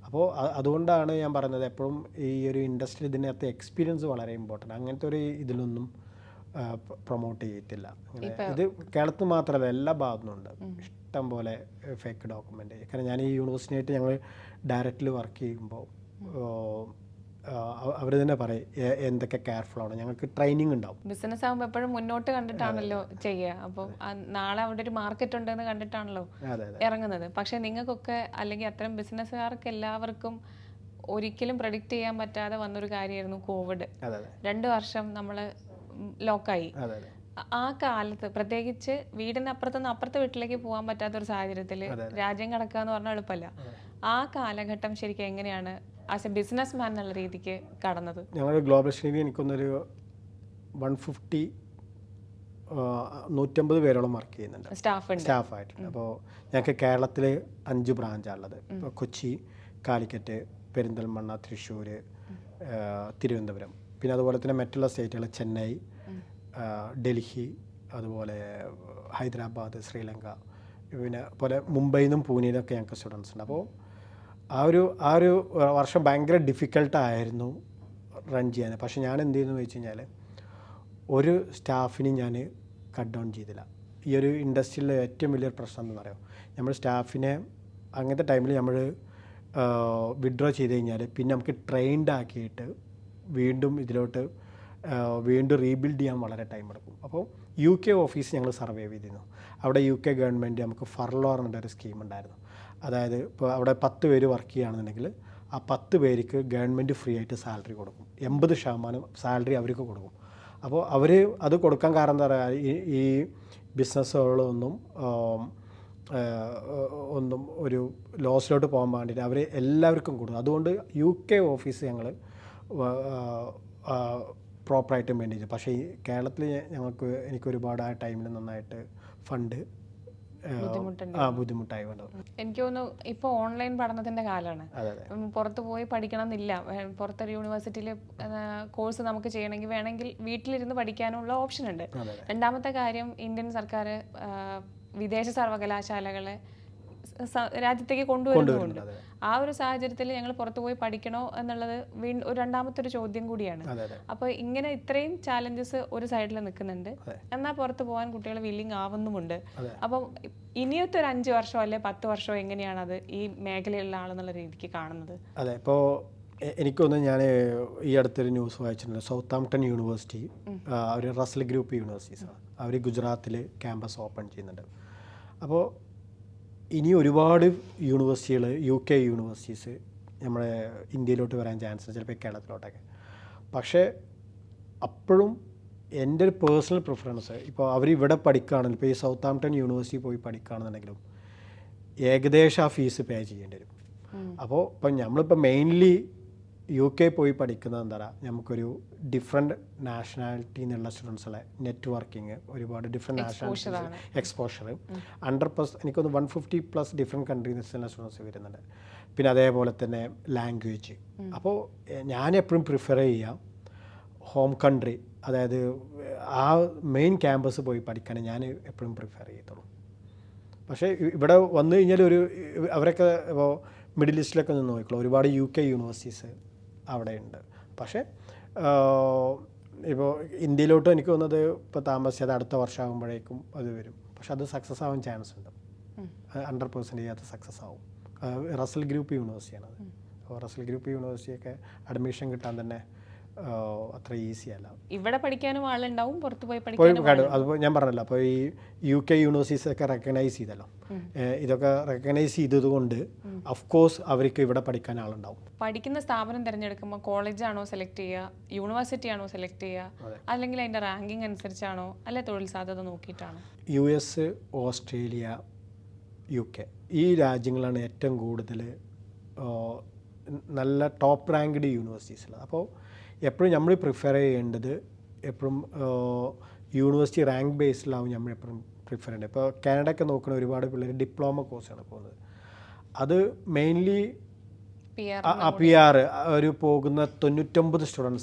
അപ്പോൾ അതുകൊണ്ടാണ് ഞാൻ പറയുന്നത് എപ്പോഴും ഈ ഒരു ഇൻഡസ്ട്രി ഇതിനകത്ത് എക്സ്പീരിയൻസ് വളരെ ഇമ്പോർട്ടൻ്റ്. അങ്ങനത്തെ ഒരു ഇതിലൊന്നും പ്രൊമോട്ട് ചെയ്യത്തില്ല. ഇത് കേരളത്തിൽ മാത്രമല്ല എല്ലാ ഭാഗത്തുനിന്നും ഉണ്ട് ഇഷ്ടം പോലെ ഫേക്ക് ഡോക്യുമെൻ്റ്. കാരണം ഞാൻ ഈ യൂണിവേഴ്സിറ്റിയായിട്ട് ഞങ്ങൾ ഡയറക്റ്റ്ലി വർക്ക് ചെയ്യുമ്പോൾ അവർ തന്നെ പറയും എന്തൊക്കെ കെയർഫുൾ ആണ്. ഞങ്ങൾക്ക് ട്രെയിനിങ് ഉണ്ടാവും. ബിസിനസ് ആകുമ്പോൾ എപ്പോഴും മുന്നോട്ട് കണ്ടിട്ടാണല്ലോ ചെയ്യുക. അപ്പോൾ നാളെ അവിടെ ഒരു മാർക്കറ്റ് ഉണ്ടെന്ന് കണ്ടിട്ടാണല്ലോ ഇറങ്ങുന്നത്. പക്ഷെ നിങ്ങൾക്കൊക്കെ അല്ലെങ്കിൽ അത്തരം ബിസിനസ്സുകാർക്ക് എല്ലാവർക്കും ഒരിക്കലും പ്രഡിക്റ്റ് ചെയ്യാൻ പറ്റാതെ വന്നൊരു കാര്യമായിരുന്നു കോവിഡ്. 2 വർഷം നമ്മൾ ലോക്കായി. ആ കാലത്ത് പ്രത്യേകിച്ച് വീടിനപ്പുറത്തുനിന്ന് അപ്പുറത്തെ വീട്ടിലേക്ക് പോകാൻ പറ്റാത്തൊരു സാഹചര്യത്തിൽ രാജ്യം കടക്കുക എന്ന് പറഞ്ഞാൽ എളുപ്പമല്ല. ആ കാലഘട്ടം ശരിക്കും എങ്ങനെയാണ് ആസ് എ ബിസിനസ് മാൻ എന്നുള്ള രീതിക്ക് കടന്നത്? ഞങ്ങൾ ഗ്ലോബൽ സ്റ്റഡി എനിക്കൊന്നൊരു 150 പേരോളം വർക്ക് ചെയ്യുന്നുണ്ട് സ്റ്റാഫായിട്ട്. അപ്പോൾ ഞങ്ങൾക്ക് കേരളത്തിൽ 5 ബ്രാഞ്ചാണുള്ളത്. ഇപ്പോൾ കൊച്ചി, കാലിക്കറ്റ്, പെരിന്തൽമണ്ണ, തൃശ്ശൂർ, തിരുവനന്തപുരം, പിന്നെ അതുപോലെ തന്നെ മറ്റുള്ള സ്റ്റേറ്റുകൾ ചെന്നൈ, ഡൽഹി, അതുപോലെ ഹൈദരാബാദ്, ശ്രീലങ്ക, പിന്നെ പോലെ മുംബൈയിൽ നിന്നും പൂനെയിൽ നിന്നൊക്കെ ഞങ്ങൾക്ക് സ്റ്റുഡൻസ് ഉണ്ട്. അപ്പോൾ ആ ഒരു വർഷം ഭയങ്കര ഡിഫിക്കൽട്ടായിരുന്നു റൺ ചെയ്യാൻ. പക്ഷെ ഞാൻ എന്ത് ചെയ്യുന്നു വെച്ച് കഴിഞ്ഞാൽ ഒരു സ്റ്റാഫിനെ ഞാൻ കട്ട് ഡൗൺ ചെയ്തില്ല. ഈ ഒരു ഇൻഡസ്ട്രിയിലെ ഏറ്റവും വലിയൊരു പ്രശ്നം എന്താണെന്ന് അറിയാം, നമ്മൾ സ്റ്റാഫിനെ അങ്ങനത്തെ ടൈമിൽ നമ്മൾ വിഡ്രോ ചെയ്ത് കഴിഞ്ഞാൽ പിന്നെ നമുക്ക് ട്രെയിൻഡ് ആക്കിയിട്ട് വീണ്ടും ഇതിലോട്ട് വീണ്ടും റീബിൽഡ് ചെയ്യാൻ വളരെ ടൈം എടുക്കും. അപ്പോൾ UK ഓഫീസ് ഞങ്ങൾ സർവൈവ് ചെയ്തിരുന്നു. അവിടെ UK ഗവൺമെൻറ് നമുക്ക് ഫർലോ എന്നൊരു സ്കീം ഉണ്ടായിരുന്നു. അതായത് ഇപ്പോൾ അവിടെ 10 പേര് വർക്ക് ചെയ്യുകയാണെന്നുണ്ടെങ്കിൽ ആ 10 പേർക്ക് ഗവൺമെൻറ് ഫ്രീ ആയിട്ട് സാലറി കൊടുക്കും. 80% സാലറി അവർക്ക് കൊടുക്കും. അപ്പോൾ അവർ അത് കൊടുക്കാൻ കാരണം എന്താ പറയുക, ഈ ബിസിനസ്സുകളൊന്നും ഒരു ലോസിലോട്ട് പോകാൻ വേണ്ടിയിട്ട് അവർ എല്ലാവർക്കും കൊടുക്കും. അതുകൊണ്ട് UK ഓഫീസ് ഞങ്ങൾ പ്രോപ്പറായിട്ട് മെയിൻറ്റെയിൻ ചെയ്യും. പക്ഷേ ഈ കേരളത്തിൽ എനിക്ക് ഒരുപാട് ആ ടൈമിൽ നന്നായിട്ട് ഫണ്ട് ബുദ്ധിമുട്ടായി വന്നു. എനിക്ക് തോന്നുന്നു ഇപ്പോൾ ഓൺലൈൻ പഠനത്തിന്റെ കാലമാണ്. പുറത്ത് പോയി പഠിക്കണം എന്നില്ല. പുറത്തൊരു യൂണിവേഴ്സിറ്റിയിൽ കോഴ്സ് നമുക്ക് ചെയ്യണമെങ്കിൽ വേണമെങ്കിൽ വീട്ടിലിരുന്ന് പഠിക്കാനുള്ള ഓപ്ഷൻ ഉണ്ട്. രണ്ടാമത്തെ കാര്യം, ഇന്ത്യൻ സർക്കാർ വിദേശ സർവകലാശാലകളെ രാജ്യത്തേക്ക് കൊണ്ടുവരുന്നുണ്ട്. ആ ഒരു സാഹചര്യത്തിൽ ഞങ്ങൾ പുറത്തു പോയി പഠിക്കണോ എന്നുള്ളത് ഒരു രണ്ടാമത്തെ ഒരു ചോദ്യം കൂടിയാണ്. അപ്പോൾ ഇങ്ങനെ ഇത്രയും ചാലഞ്ചസ് ഒരു സൈഡിൽ നിൽക്കുന്നുണ്ട്, എന്നാൽ പുറത്ത് പോകാൻ കുട്ടികൾ വില്ലിങ് ആവുന്നുമുണ്ട്. അപ്പം ഇനിയത്തെ ഒരു 5 വർഷമോ അല്ലെ 10 വർഷമോ എങ്ങനെയാണ് അത് ഈ മേഖലയിലുള്ള ആളെന്നുള്ള രീതിക്ക് കാണുന്നത്? അതെ, ഇപ്പോൾ എനിക്കൊന്ന് ഞാൻ ഈ അടുത്തൊരു ന്യൂസ് വായിച്ചിട്ടുണ്ട്. സൗത്താംപ്ടൺ യൂണിവേഴ്സിറ്റി, അവർ റസൽ ഗ്രൂപ്പ് യൂണിവേഴ്സിറ്റീസാണ്, അവർ ഗുജറാത്തിൽ ക്യാമ്പസ് ഓപ്പൺ ചെയ്യുന്നുണ്ട്. അപ്പോൾ ഇനി ഒരുപാട് യൂണിവേഴ്സിറ്റികൾ UK യൂണിവേഴ്സിറ്റീസ് നമ്മുടെ ഇന്ത്യയിലോട്ട് വരാൻ ചാൻസ് ഉണ്ട്, ചിലപ്പോൾ കേരളത്തിലോട്ടൊക്കെ. പക്ഷേ അപ്പോഴും എൻ്റെ ഒരു പേഴ്സണൽ പ്രിഫറൻസ്, ഇപ്പോൾ അവരിവിടെ പഠിക്കുകയാണെങ്കിലും, ഇപ്പോൾ ഈ സൗത്ത് ആംപ്ടൺ യൂണിവേഴ്സിറ്റി പോയി പഠിക്കുകയാണെന്നുണ്ടെങ്കിലും ഏകദേശം ആ ഫീസ് പേ ചെയ്യേണ്ടി വരും. അപ്പോൾ ഇപ്പം നമ്മളിപ്പോൾ മെയിൻലി UK പോയി പഠിക്കുന്നത് എന്താ പറയുക, നമുക്കൊരു ഡിഫറെൻറ്റ് നാഷണാലിറ്റി എന്നുള്ള സ്റ്റുഡൻസുകളെ നെറ്റ്വർക്കിങ്, ഒരുപാട് ഡിഫറെൻറ്റ് നാഷണാലിറ്റീസ് എക്സ്പോഷർ, 100+ എനിക്കൊന്ന് 150+ ഡിഫറെൻറ്റ് കൺട്രീസിൽ നിന്നുള്ള സ്റ്റുഡൻസ് വരുന്നുണ്ട്. പിന്നെ അതേപോലെ തന്നെ ലാംഗ്വേജ്. അപ്പോൾ ഞാൻ എപ്പോഴും പ്രിഫർ ചെയ്യാം ഹോം കൺട്രി, അതായത് ആ മെയിൻ ക്യാമ്പസ് പോയി പഠിക്കാൻ ഞാൻ എപ്പോഴും പ്രിഫർ ചെയ്യത്തുള്ളൂ. പക്ഷേ ഇവിടെ വന്നു കഴിഞ്ഞാൽ അവരൊക്കെ ഇപ്പോൾ മിഡിൽ ഈസ്റ്റിലൊക്കെ നിന്ന് നോക്കിക്കോളൂ, ഒരുപാട് UK യൂണിവേഴ്സിറ്റീസ് അവിടെ ഉണ്ട്. പക്ഷേ ഇപ്പോൾ ഇന്ത്യയിലോട്ട് എനിക്ക് തോന്നുന്നത് ഇപ്പോൾ താമസിച്ചത് അടുത്ത വർഷമാകുമ്പോഴേക്കും അത് വരും. പക്ഷെ അത് സക്സസ് ആവാൻ ചാൻസ് ഉണ്ട്, 100% അത് സക്സസ് ആവും. റസൽ ഗ്രൂപ്പ് യൂണിവേഴ്സിറ്റിയാണത്. അപ്പോൾ റസൽ ഗ്രൂപ്പ് യൂണിവേഴ്സിറ്റിയൊക്കെ അഡ്മിഷൻ കിട്ടാൻ തന്നെ അത്ര ഈസി അല്ല. ഇവിടെ പഠിക്കാനും ആളുണ്ടാവും, പുറത്ത് പോയി പഠിക്കാനും. അതിപ്പോൾ ഞാൻ പറഞ്ഞല്ലോ, അപ്പോൾ ഈ UK യൂണിവേഴ്സിറ്റീസ് ഒക്കെ റെക്കഗ്നൈസ് ചെയ്തല്ലോ, ഇതൊക്കെ റെക്കഗ്നൈസ് ചെയ്തതുകൊണ്ട് അഫ്കോഴ്സ് അവർക്ക് ഇവിടെ പഠിക്കാൻ ആളുണ്ടാവും. പഠിക്കുന്ന സ്ഥാപനം തിരഞ്ഞെടുക്കുമ്പോൾ കോളേജാണോ സെലക്ട് ചെയ്യുക, യൂണിവേഴ്സിറ്റി ആണോ സെലക്ട് ചെയ്യുക, അല്ലെങ്കിൽ അതിൻ്റെ റാങ്കിങ് അനുസരിച്ചാണോ, അല്ലെ തൊഴിൽ സാധ്യത നോക്കിയിട്ടാണോ? US, ഓസ്ട്രേലിയ, UK ഈ രാജ്യങ്ങളാണ് ഏറ്റവും കൂടുതൽ നല്ല ടോപ്പ് റാങ്ക്ഡ് യൂണിവേഴ്സിറ്റീസ് ഉള്ളത്. അപ്പോൾ എപ്പോഴും നമ്മൾ പ്രിഫർ ചെയ്യേണ്ടത് എപ്പോഴും യൂണിവേഴ്സിറ്റി റാങ്ക് ബേസിലാവും നമ്മൾ എപ്പോഴും പ്രിഫർ ചെയ്യേണ്ടത്. ഇപ്പോൾ കാനഡയൊക്കെ നോക്കുന്ന ഒരുപാട് പിള്ളേർ ഡിപ്ലോമ കോഴ്സാണ് പോകുന്നത്. അത് മെയിൻലി PR ഒരു പോകുന്ന 99%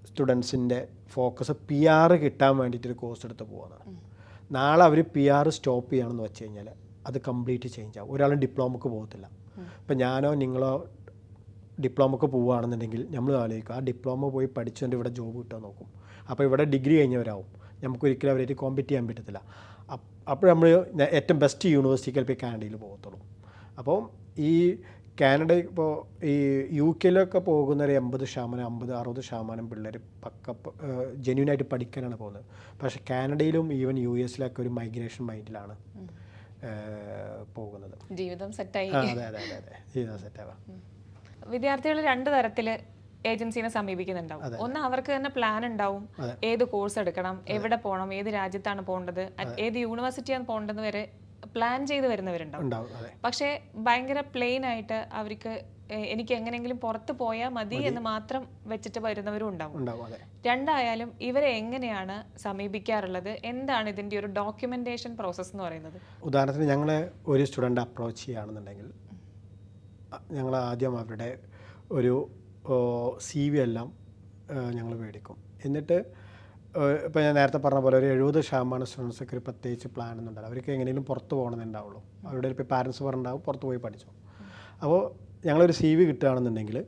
സ്റ്റുഡൻസിൻ്റെ ഫോക്കസ് PR കിട്ടാൻ വേണ്ടിയിട്ടൊരു കോഴ്സ് എടുത്ത് പോകുന്നതാണ്. നാളെ അവർ PR സ്റ്റോപ്പ് ചെയ്യുകയാണെന്ന് വെച്ച് കഴിഞ്ഞാൽ അത് കംപ്ലീറ്റ് ചേഞ്ച് ആവും. ഒരാളും ഡിപ്ലോമക്ക് പോകത്തില്ല. ഇപ്പം ഞാനോ നിങ്ങളോ ഡിപ്ലോമക്ക് പോവുകയാണെന്നുണ്ടെങ്കിൽ നമ്മൾ ആലോചിക്കും, ആ ഡിപ്ലോമ പോയി പഠിച്ചുകൊണ്ട് ഇവിടെ ജോബ് കിട്ടാൻ നോക്കും. അപ്പോൾ ഇവിടെ ഡിഗ്രി കഴിഞ്ഞവരാവും, നമുക്കൊരിക്കലും അവരായിട്ട് കോമ്പറ്റ് ചെയ്യാൻ പറ്റത്തില്ല. അപ്പോൾ നമ്മൾ ഏറ്റവും ബെസ്റ്റ് യൂണിവേഴ്സിറ്റിക്ക് ചിലപ്പോൾ കാനഡയിൽ പോകത്തുള്ളൂ. അപ്പോൾ ഈ കാനഡ ഇപ്പോൾ ഈ UK പോകുന്ന ഒരു 80%, 50-60% പിള്ളേർ ജെന്യൂനായിട്ട് പഠിക്കാനാണ് പോകുന്നത്. പക്ഷേ കാനഡയിലും ഈവൻ US ഒരു മൈഗ്രേഷൻ മൈൻഡിലാണ് പോകുന്നത്. ജീവിതം സെറ്റായി. അതെ അതെ അതെ അതെ, ജീവിതം സെറ്റാവാം. വിദ്യാർത്ഥികൾ 2 തരത്തിൽ ഏജൻസിനെ സമീപിക്കുന്നുണ്ടാവും. ഒന്ന്, അവർക്ക് തന്നെ പ്ലാൻ ഉണ്ടാവും, ഏത് കോഴ്സ് എടുക്കണം, എവിടെ പോകണം, ഏത് രാജ്യത്താണ് പോകേണ്ടത്, ഏത് യൂണിവേഴ്സിറ്റിയാണ് പോകേണ്ടത് വരെ പ്ലാൻ ചെയ്ത് വരുന്നവരുണ്ടാവും. പക്ഷേ ഭയങ്കര പ്ലെയിൻ ആയിട്ട് അവർക്ക് എനിക്ക് എങ്ങനെയെങ്കിലും പുറത്ത് പോയാൽ മതി എന്ന് മാത്രം വെച്ചിട്ട് വരുന്നവരും ഉണ്ടാവും. രണ്ടായാലും ഇവരെ എങ്ങനെയാണ് സമീപിക്കാറുള്ളത്, എന്താണ് ഇതിൻ്റെ ഒരു ഡോക്യുമെന്റേഷൻ പ്രോസസ്സ് എന്ന് പറയുന്നത്? ഉദാഹരണത്തിന് ഞങ്ങളെ ഒരു സ്റ്റുഡൻറ്റ് അപ്രോച്ച് ചെയ്യുകയാണെന്നുണ്ടെങ്കിൽ ഞങ്ങൾ ആദ്യം അവരുടെ ഒരു CV എല്ലാം ഞങ്ങൾ മേടിക്കും. എന്നിട്ട് ഇപ്പോൾ ഞാൻ നേരത്തെ പറഞ്ഞ പോലെ ഒരു 70% സ്റ്റുഡൻസൊക്കെ ഒരു പ്രത്യേകിച്ച് പ്ലാൻ ഒന്നും ഉണ്ടാവില്ല. അവർക്ക് എങ്ങനെയും പുറത്ത് പോകണമെന്നുണ്ടാവുള്ളൂ. അവരുടെ ഇപ്പോൾ പാരൻസ് പറഞ്ഞിട്ടുണ്ടാവും പുറത്ത് പോയി പഠിച്ചു. അപ്പോൾ ഞങ്ങളൊരു CV കിട്ടുകയാണെന്നുണ്ടെങ്കിൽ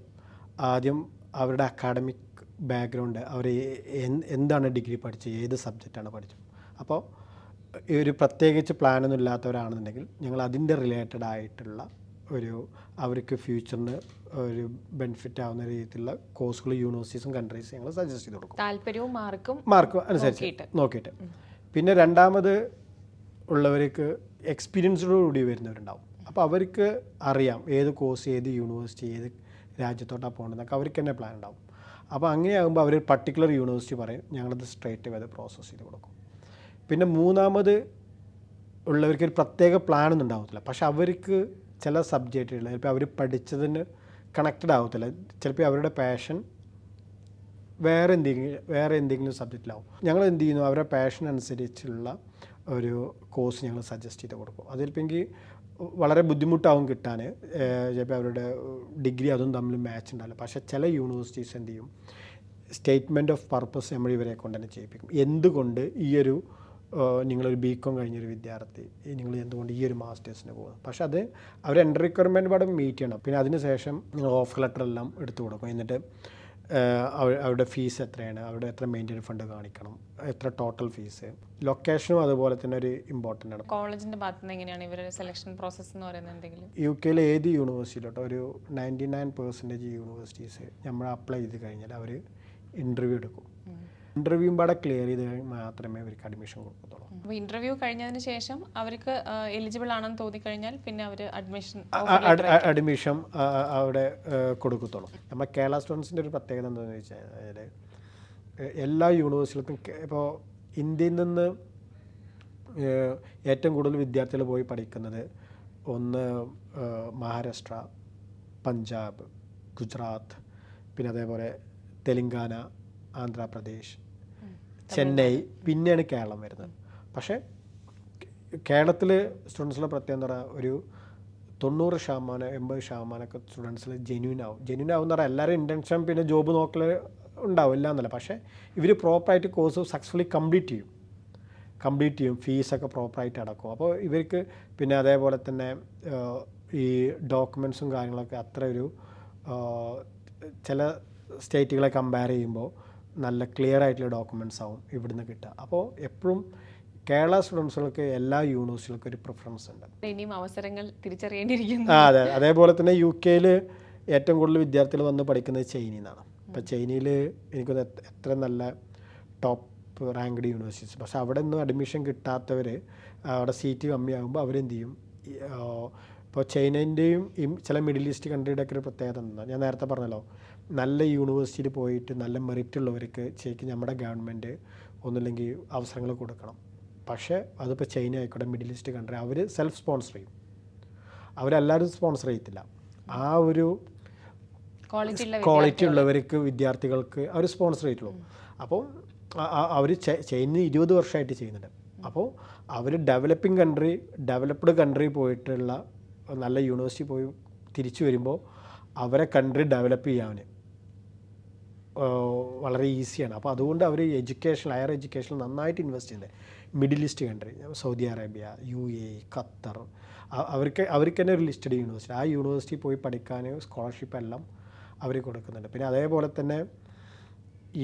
ആദ്യം അവരുടെ അക്കാഡമിക് ബാക്ക്ഗ്രൗണ്ട്, അവർ എന്താണ് ഡിഗ്രി പഠിച്ചത്, ഏത് സബ്ജക്റ്റാണ് പഠിച്ചത്. അപ്പോൾ ഒരു പ്രത്യേകിച്ച് പ്ലാനൊന്നും ഇല്ലാത്തവരാണെന്നുണ്ടെങ്കിൽ ഞങ്ങൾ അതിൻ്റെ റിലേറ്റഡ് ആയിട്ടുള്ള അവർക്ക് ഫ്യൂച്ചറിന് ഒരു ബെനിഫിറ്റ് ആവുന്ന രീതിയിലുള്ള കോഴ്സുകൾ യൂണിവേഴ്സിറ്റീസും കൺട്രീസും ഞങ്ങൾ സജസ്റ്റ് ചെയ്ത് കൊടുക്കും, താല്പര്യവും മാർക്കും അനുസരിച്ച് നോക്കിയിട്ട്. പിന്നെ രണ്ടാമത് ഉള്ളവർക്ക് എക്സ്പീരിയൻസോടുകൂടി വരുന്നവരുണ്ടാവും. അപ്പോൾ അവർക്ക് അറിയാം ഏത് കോഴ്സ്, ഏത് യൂണിവേഴ്സിറ്റി, ഏത് രാജ്യത്തോട്ടാണ് പോകേണ്ടതെന്നൊക്കെ അവർക്ക് തന്നെ പ്ലാൻ ഉണ്ടാവും. അപ്പോൾ അങ്ങനെയാകുമ്പോൾ അവർ പർട്ടിക്കുലർ യൂണിവേഴ്സിറ്റി പറയും, ഞങ്ങളത് സ്ട്രേറ്റ് അത് പ്രോസസ്സ് ചെയ്ത് കൊടുക്കും. പിന്നെ മൂന്നാമത് ഉള്ളവർക്ക് ഒരു പ്രത്യേക പ്ലാനൊന്നും ഉണ്ടാവത്തില്ല. പക്ഷെ അവർക്ക് ചില സബ്ജക്റ്റുകൾ ചിലപ്പോൾ അവർ പഠിച്ചതിന് കണക്റ്റഡ് ആവത്തില്ല. ചിലപ്പോൾ അവരുടെ പാഷൻ വേറെ എന്തെങ്കിലും സബ്ജക്റ്റിലാവും. ഞങ്ങൾ എന്ത് ചെയ്യുന്നു, അവരുടെ പാഷൻ അനുസരിച്ചുള്ള ഒരു കോഴ്സ് ഞങ്ങൾ സജസ്റ്റ് ചെയ്ത് കൊടുക്കും. അതിലിപ്പോൾ വളരെ ബുദ്ധിമുട്ടാവും കിട്ടാൻ, ചിലപ്പോൾ അവരുടെ ഡിഗ്രി അതും തമ്മിൽ മാച്ച് ഉണ്ടാവില്ല. പക്ഷേ ചില യൂണിവേഴ്സിറ്റീസ് എന്ത് ചെയ്യും, സ്റ്റേറ്റ്മെൻറ്റ് ഓഫ് പർപ്പസ് നമ്മൾ ഇവരെ കൊണ്ട് തന്നെ ചെയ്യിപ്പിക്കും. എന്തുകൊണ്ട് നിങ്ങളൊരു BCom കഴിഞ്ഞൊരു വിദ്യാർത്ഥി നിങ്ങൾ എന്തുകൊണ്ട് ഈ ഒരു മാസ്റ്റേഴ്സിന് പോകുന്നു. പക്ഷേ അത് അവർ എൻട്രി റിക്വയർമെൻറ്റ് പാടെ മീറ്റ് ചെയ്യണം. പിന്നെ അതിന് ശേഷം നിങ്ങൾ ഓഫർ ലെറ്റർ എല്ലാം എടുത്തു കൊടുക്കും. എന്നിട്ട് അവരുടെ ഫീസ് എത്രയാണ്, അവരുടെ എത്ര മെയിൻ്റെനൻസ് ഫണ്ട് കാണിക്കണം, എത്ര ടോട്ടൽ ഫീസ്, ലൊക്കേഷനും അതുപോലെ തന്നെ ഒരു ഇമ്പോർട്ടൻ്റ് ആണ്. കോളേജിൻ്റെ ഭാഗത്ത് നിന്ന് എങ്ങനെയാണ് ഇവരുടെ സെലക്ഷൻ പ്രോസസ്സ് എന്ന് പറയുന്നത്? എന്തെങ്കിലും UK ഏത് യൂണിവേഴ്സിറ്റിയിലോട്ടോ ഒരു 99% യൂണിവേഴ്സിറ്റീസ് നമ്മൾ അപ്ലൈ ചെയ്ത് കഴിഞ്ഞാൽ അവർ ഇൻ്റർവ്യൂ എടുക്കും. ഇൻ്റർവ്യൂവും പാടെ ക്ലിയർ ചെയ്ത് മാത്രമേ അവർക്ക് അഡ്മിഷൻ കൊടുക്കത്തുള്ളൂ. അപ്പോൾ ഇൻ്റർവ്യൂ കഴിഞ്ഞതിന് ശേഷം അവർക്ക് എലിജിബിൾ ആണെന്ന് തോന്നിക്കഴിഞ്ഞാൽ പിന്നെ അവർ അഡ്മിഷൻ അവിടെ കൊടുക്കത്തുള്ളൂ. നമ്മുടെ കേരള സ്റ്റുഡൻസിൻ്റെ ഒരു പ്രത്യേകത എന്താണെന്ന് വെച്ചാൽ അതായത് എല്ലാ യൂണിവേഴ്സിറ്റികൾക്കും ഇപ്പോൾ ഇന്ത്യയിൽ നിന്ന് ഏറ്റവും കൂടുതൽ വിദ്യാർത്ഥികൾ പോയി പഠിക്കുന്നത് ഒന്ന് മഹാരാഷ്ട്ര, പഞ്ചാബ്, ഗുജറാത്ത്, പിന്നെ അതേപോലെ തെലുങ്കാന, ആന്ധ്രാപ്രദേശ്, ചെന്നൈ, പിന്നെയാണ് കേരളം വരുന്നത്. പക്ഷേ കേരളത്തിൽ സ്റ്റുഡൻസിലെ പ്രത്യേകം എന്താ പറയുക, ഒരു 90% 80% സ്റ്റുഡൻസിൽ ജെന്യൂൻ ആവും എന്ന് പറഞ്ഞാൽ എല്ലാവരും ഇൻറ്റൻഷൻ പിന്നെ ജോബ് നോക്കൽ ഉണ്ടാവും ഇല്ല എന്നല്ല. പക്ഷേ ഇവർ പ്രോപ്പറായിട്ട് കോഴ്സ് സക്സസ്ഫുള്ളി കംപ്ലീറ്റ് ചെയ്യും, ഫീസൊക്കെ പ്രോപ്പറായിട്ട് അടക്കും. അപ്പോൾ ഇവർക്ക് പിന്നെ അതേപോലെ തന്നെ ഈ ഡോക്യുമെൻറ്റ്സും കാര്യങ്ങളൊക്കെ അത്ര ഒരു ചില സ്റ്റേറ്റുകളെ കമ്പയർ ചെയ്യുമ്പോൾ നല്ല ക്ലിയർ ആയിട്ടുള്ള ഡോക്യുമെൻറ്റ്സ് ആവും ഇവിടുന്ന് കിട്ടുക. അപ്പോൾ എപ്പോഴും കേരള സ്റ്റുഡൻസുകൾക്ക് എല്ലാ യൂണിവേഴ്സിറ്റികൾക്കും ഒരു പ്രിഫറൻസ് ഉണ്ട്. ഇനിയും അവസരങ്ങൾ തിരിച്ചറിയേണ്ടിയിരിക്കുന്നു. അതെ. അതേപോലെ തന്നെ UK ഏറ്റവും കൂടുതൽ വിദ്യാർത്ഥികൾ വന്ന് പഠിക്കുന്നത് ചൈനയിൽ നിന്നാണ്. ഇപ്പോൾ ചൈനയിൽ എനിക്കൊന്ന് എത്ര നല്ല ടോപ്പ് റാങ്ക്ഡ് യൂണിവേഴ്സിറ്റീസ്, പക്ഷേ അവിടെ ഒന്നും അഡ്മിഷൻ കിട്ടാത്തവർ അവിടെ സീറ്റ് കമ്മിയാകുമ്പോൾ അവരെന്ത് ചെയ്യും, ഇപ്പോൾ ചൈനേൻ്റെയും ചില മിഡിൽ ഈസ്റ്റ് കൺട്രിയുടെയൊക്കെ ഒരു പ്രത്യേകത എന്താണ്, ഞാൻ നേരത്തെ പറഞ്ഞല്ലോ, നല്ല യൂണിവേഴ്സിറ്റിയിൽ പോയിട്ട് നല്ല മെറിറ്റ് ഉള്ളവർക്ക് ശരിക്കും നമ്മുടെ ഗവൺമെൻറ് ഒന്നുമില്ലെങ്കിൽ അവസരങ്ങൾ കൊടുക്കണം. പക്ഷേ അതിപ്പോൾ ചൈന ആയിക്കോട്ടെ, മിഡിൽ ഈസ്റ്റ് കൺട്രി, അവർ സെൽഫ് സ്പോൺസർ ചെയ്യും. അവരെല്ലാവരും സ്പോൺസർ ചെയ്യത്തില്ല. ആ ഒരു ക്വാളിറ്റി ഉള്ളവർക്ക് വിദ്യാർത്ഥികൾക്ക് അവർ സ്പോൺസർ ചെയ്തിട്ടുള്ളൂ. അപ്പോൾ അവർ ചൈന 20 വർഷമായിട്ട് ചെയ്യുന്നുണ്ട്. അപ്പോൾ അവർ ഡെവലപ്ഡ് കൺട്രി പോയിട്ടുള്ള നല്ല യൂണിവേഴ്സിറ്റി പോയി തിരിച്ചു വരുമ്പോൾ അവരെ കൺട്രി ഡെവലപ്പ് ചെയ്യാൻ വളരെ ഈസിയാണ്. അപ്പോൾ അതുകൊണ്ട് അവർ ഹയർ എഡ്യൂക്കേഷൻ നന്നായിട്ട് ഇൻവെസ്റ്റ് ചെയ്യുന്നത്. Middle east country, Saudi Arabia, UAE, Qatar, അവർക്ക് തന്നെ ഒരു ലിസ്റ്റഡ് യൂണിവേഴ്സിറ്റി, ആ യൂണിവേഴ്സിറ്റി പോയി പഠിക്കാൻ സ്കോളർഷിപ്പ് എല്ലാം അവർ കൊടുക്കുന്നുണ്ട്. പിന്നെ അതേപോലെ തന്നെ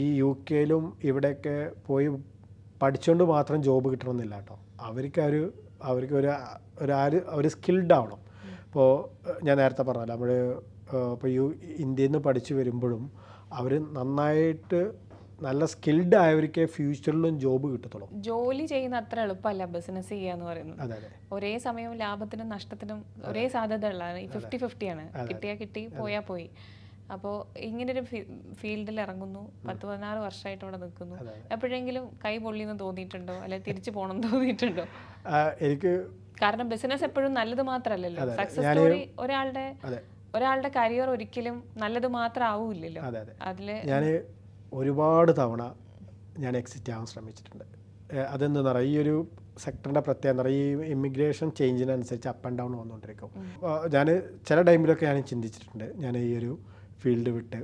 ഈ UK ഇവിടെയൊക്കെ പോയി പഠിച്ചുകൊണ്ട് മാത്രം ജോബ് കിട്ടണമെന്നില്ല കേട്ടോ. അവർക്ക് ഒരു സ്കിൽഡ് ആവണം. ഇപ്പോൾ ഞാൻ നേരത്തെ പറഞ്ഞല്ലോ, നമ്മൾ ഇപ്പോൾ ഇന്ത്യയിൽ നിന്ന് പഠിച്ചു വരുമ്പോഴും അവർ നന്നായിട്ട് നല്ല സ്കിൽഡ് ആയവർക്ക് ഫ്യൂച്ചറിലും ജോബ് കിട്ടത്തുള്ളൂ. ജോലി ചെയ്യുന്ന അത്ര എളുപ്പമല്ല ബിസിനസ് ചെയ്യാന്ന് പറയുന്നത്. ഒരേ സമയം ലാഭത്തിനും നഷ്ടത്തിനും ഒരേ സാധ്യത ഉള്ളതാണ്. 50-50 കിട്ടിയാൽ കിട്ടി, പോയാൽ പോയി. അപ്പോൾ ഇങ്ങനൊരു ഫീൽഡിൽ ഇറങ്ങുന്നു, 10-16 വർഷമായിട്ട് ഇവിടെ നിൽക്കുന്നു. എപ്പോഴെങ്കിലും കൈ പൊള്ളിയെന്ന് തോന്നിയിട്ടുണ്ടോ, അല്ലെങ്കിൽ തിരിച്ചു പോകണമെന്ന് തോന്നിയിട്ടുണ്ടോ? എനിക്ക് കാരണം ബിസിനസ് എപ്പോഴും നല്ലത് മാത്രമല്ലല്ലോ. സക്സസ് സ്റ്റോറി ഒരാളുടെ കരിയർ ഒരിക്കലും നല്ലത് മാത്രം ആവൂല്ലല്ലോ. അതില് ഞാൻ ഒരുപാട് തവണ ഞാൻ എക്സിറ്റ് ആവാൻ ശ്രമിച്ചിട്ടുണ്ട്. അതെന്താ പറയുക, ഈ ഒരു സെക്ടറിൻ്റെ പ്രത്യേകത എന്താ പറയുക, ഈ ഇമിഗ്രേഷൻ ചേഞ്ചിനനുസരിച്ച് അപ്പ് ആൻഡ് ഡൗൺ വന്നുകൊണ്ടിരിക്കും. ഞാൻ ചില ടൈമിലൊക്കെ ഞാൻ ചിന്തിച്ചിട്ടുണ്ട്, ഞാൻ ഈ ഒരു ഫീൽഡ് വിട്ട്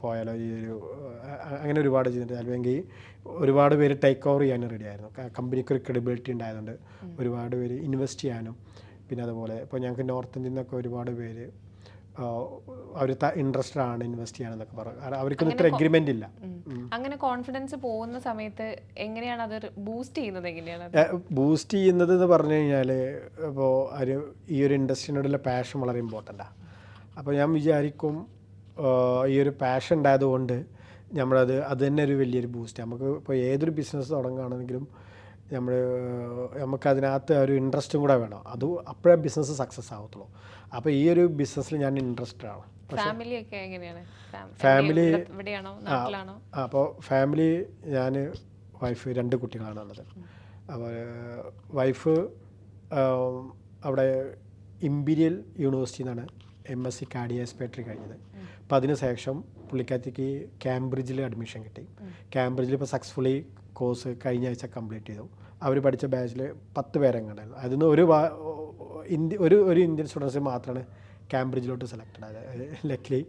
പോയാലോ, ഈ ഒരു അങ്ങനെ ഒരുപാട് ചെയ്തിട്ടുണ്ട്. അല്ലെങ്കിൽ ഒരുപാട് പേര് ടേക്ക് ഓവർ ചെയ്യാനും റെഡി ആയിരുന്നു. കമ്പനിക്ക് ഒരു ക്രെഡിബിലിറ്റി ഉണ്ടായതുകൊണ്ട് ഒരുപാട് പേര് ഇൻവെസ്റ്റ് ചെയ്യാനും, പിന്നെ അതുപോലെ ഇപ്പോൾ ഞങ്ങൾക്ക് നോർത്ത് ഇന്ത്യയിൽ നിന്നൊക്കെ ഒരുപാട് പേര് അവർ ഇൻട്രസ്റ്റഡ് ആണ് ഇൻവെസ്റ്റ് ചെയ്യാനെന്നൊക്കെ പറഞ്ഞു. അവർക്കൊന്നും ഇത്ര എഗ്രിമെൻ്റ് ഇല്ല. അങ്ങനെ കോൺഫിഡൻസ് പോകുന്ന സമയത്ത് എങ്ങനെയാണ് അത് ബൂസ്റ്റ് ചെയ്യുന്നത്? ബൂസ്റ്റ് ചെയ്യുന്നത് എന്ന് പറഞ്ഞു കഴിഞ്ഞാൽ, ഇപ്പോൾ ഈ ഒരു ഇൻഡസ്ട്രീനോടുള്ള പാഷൻ വളരെ ഇമ്പോർട്ടൻ്റാണ്. അപ്പോൾ ഞാൻ വിചാരിക്കും ഈ ഒരു പാഷൻ ഉണ്ടായതുകൊണ്ട് അത് തന്നെ ഒരു വലിയൊരു ബൂസ്റ്റ്. നമുക്ക് ഇപ്പോൾ ഏതൊരു ബിസിനസ് തുടങ്ങുകയാണെങ്കിലും നമുക്കതിനകത്ത് ഒരു ഇൻട്രസ്റ്റും കൂടെ വേണം. അപ്പോഴേ ബിസിനസ് സക്സസ് ആവത്തുള്ളൂ. അപ്പോൾ ഈ ഒരു ബിസിനസ്സിൽ ഞാൻ ഇൻട്രസ്റ്റഡ് ആണ്. അപ്പോൾ ഫാമിലി ഞാൻ വൈഫ് 2 കുട്ടികളാണ് ഉള്ളത്. അപ്പോൾ വൈഫ് അവിടെ ഇമ്പീരിയൽ യൂണിവേഴ്സിറ്റിയിൽ നിന്നാണ് MSc കാർഡിയോസ്പെട്രി കഴിഞ്ഞത്. അപ്പോൾ അതിന് ശേഷം പുള്ളിക്കാരത്തേക്ക് കാംബ്രിഡ്ജിൽ അഡ്മിഷൻ കിട്ടി. കാംബ്രിഡ്ജിൽ ഇപ്പോൾ സക്സസ്ഫുള്ളി കോഴ്സ് കഴിഞ്ഞ ആഴ്ച കംപ്ലീറ്റ് ചെയ്തു. അവർ പഠിച്ച ബാച്ചിൽ 10 പേരെങ്ങാണ്ടായിരുന്നു. അതിന് ഒരു ഇന്ത്യൻ സ്റ്റുഡൻസ് മാത്രമാണ് കാംബ്രിഡ്ജിലോട്ട് സെലക്റ്റഡ് ആയത്. ലക്കിലി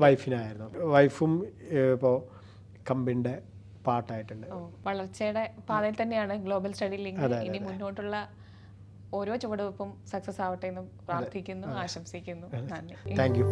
വൈഫിനായിരുന്നു. വൈഫും ഇപ്പോൾ കമ്പനിയുടെ പാർട്ടായിട്ടുണ്ട്. വളർച്ചയുടെ പാതയിൽ തന്നെയാണ് ഗ്ലോബൽ സ്റ്റഡി ലിങ്ക്. ഇനി മുന്നോട്ടുള്ള ഓരോ ചുവടുവെപ്പും സക്സസ് ആവട്ടെ എന്ന് പ്രാർത്ഥിക്കുന്നു, ആശംസിക്കുന്നു. നന്ദി. Thank you.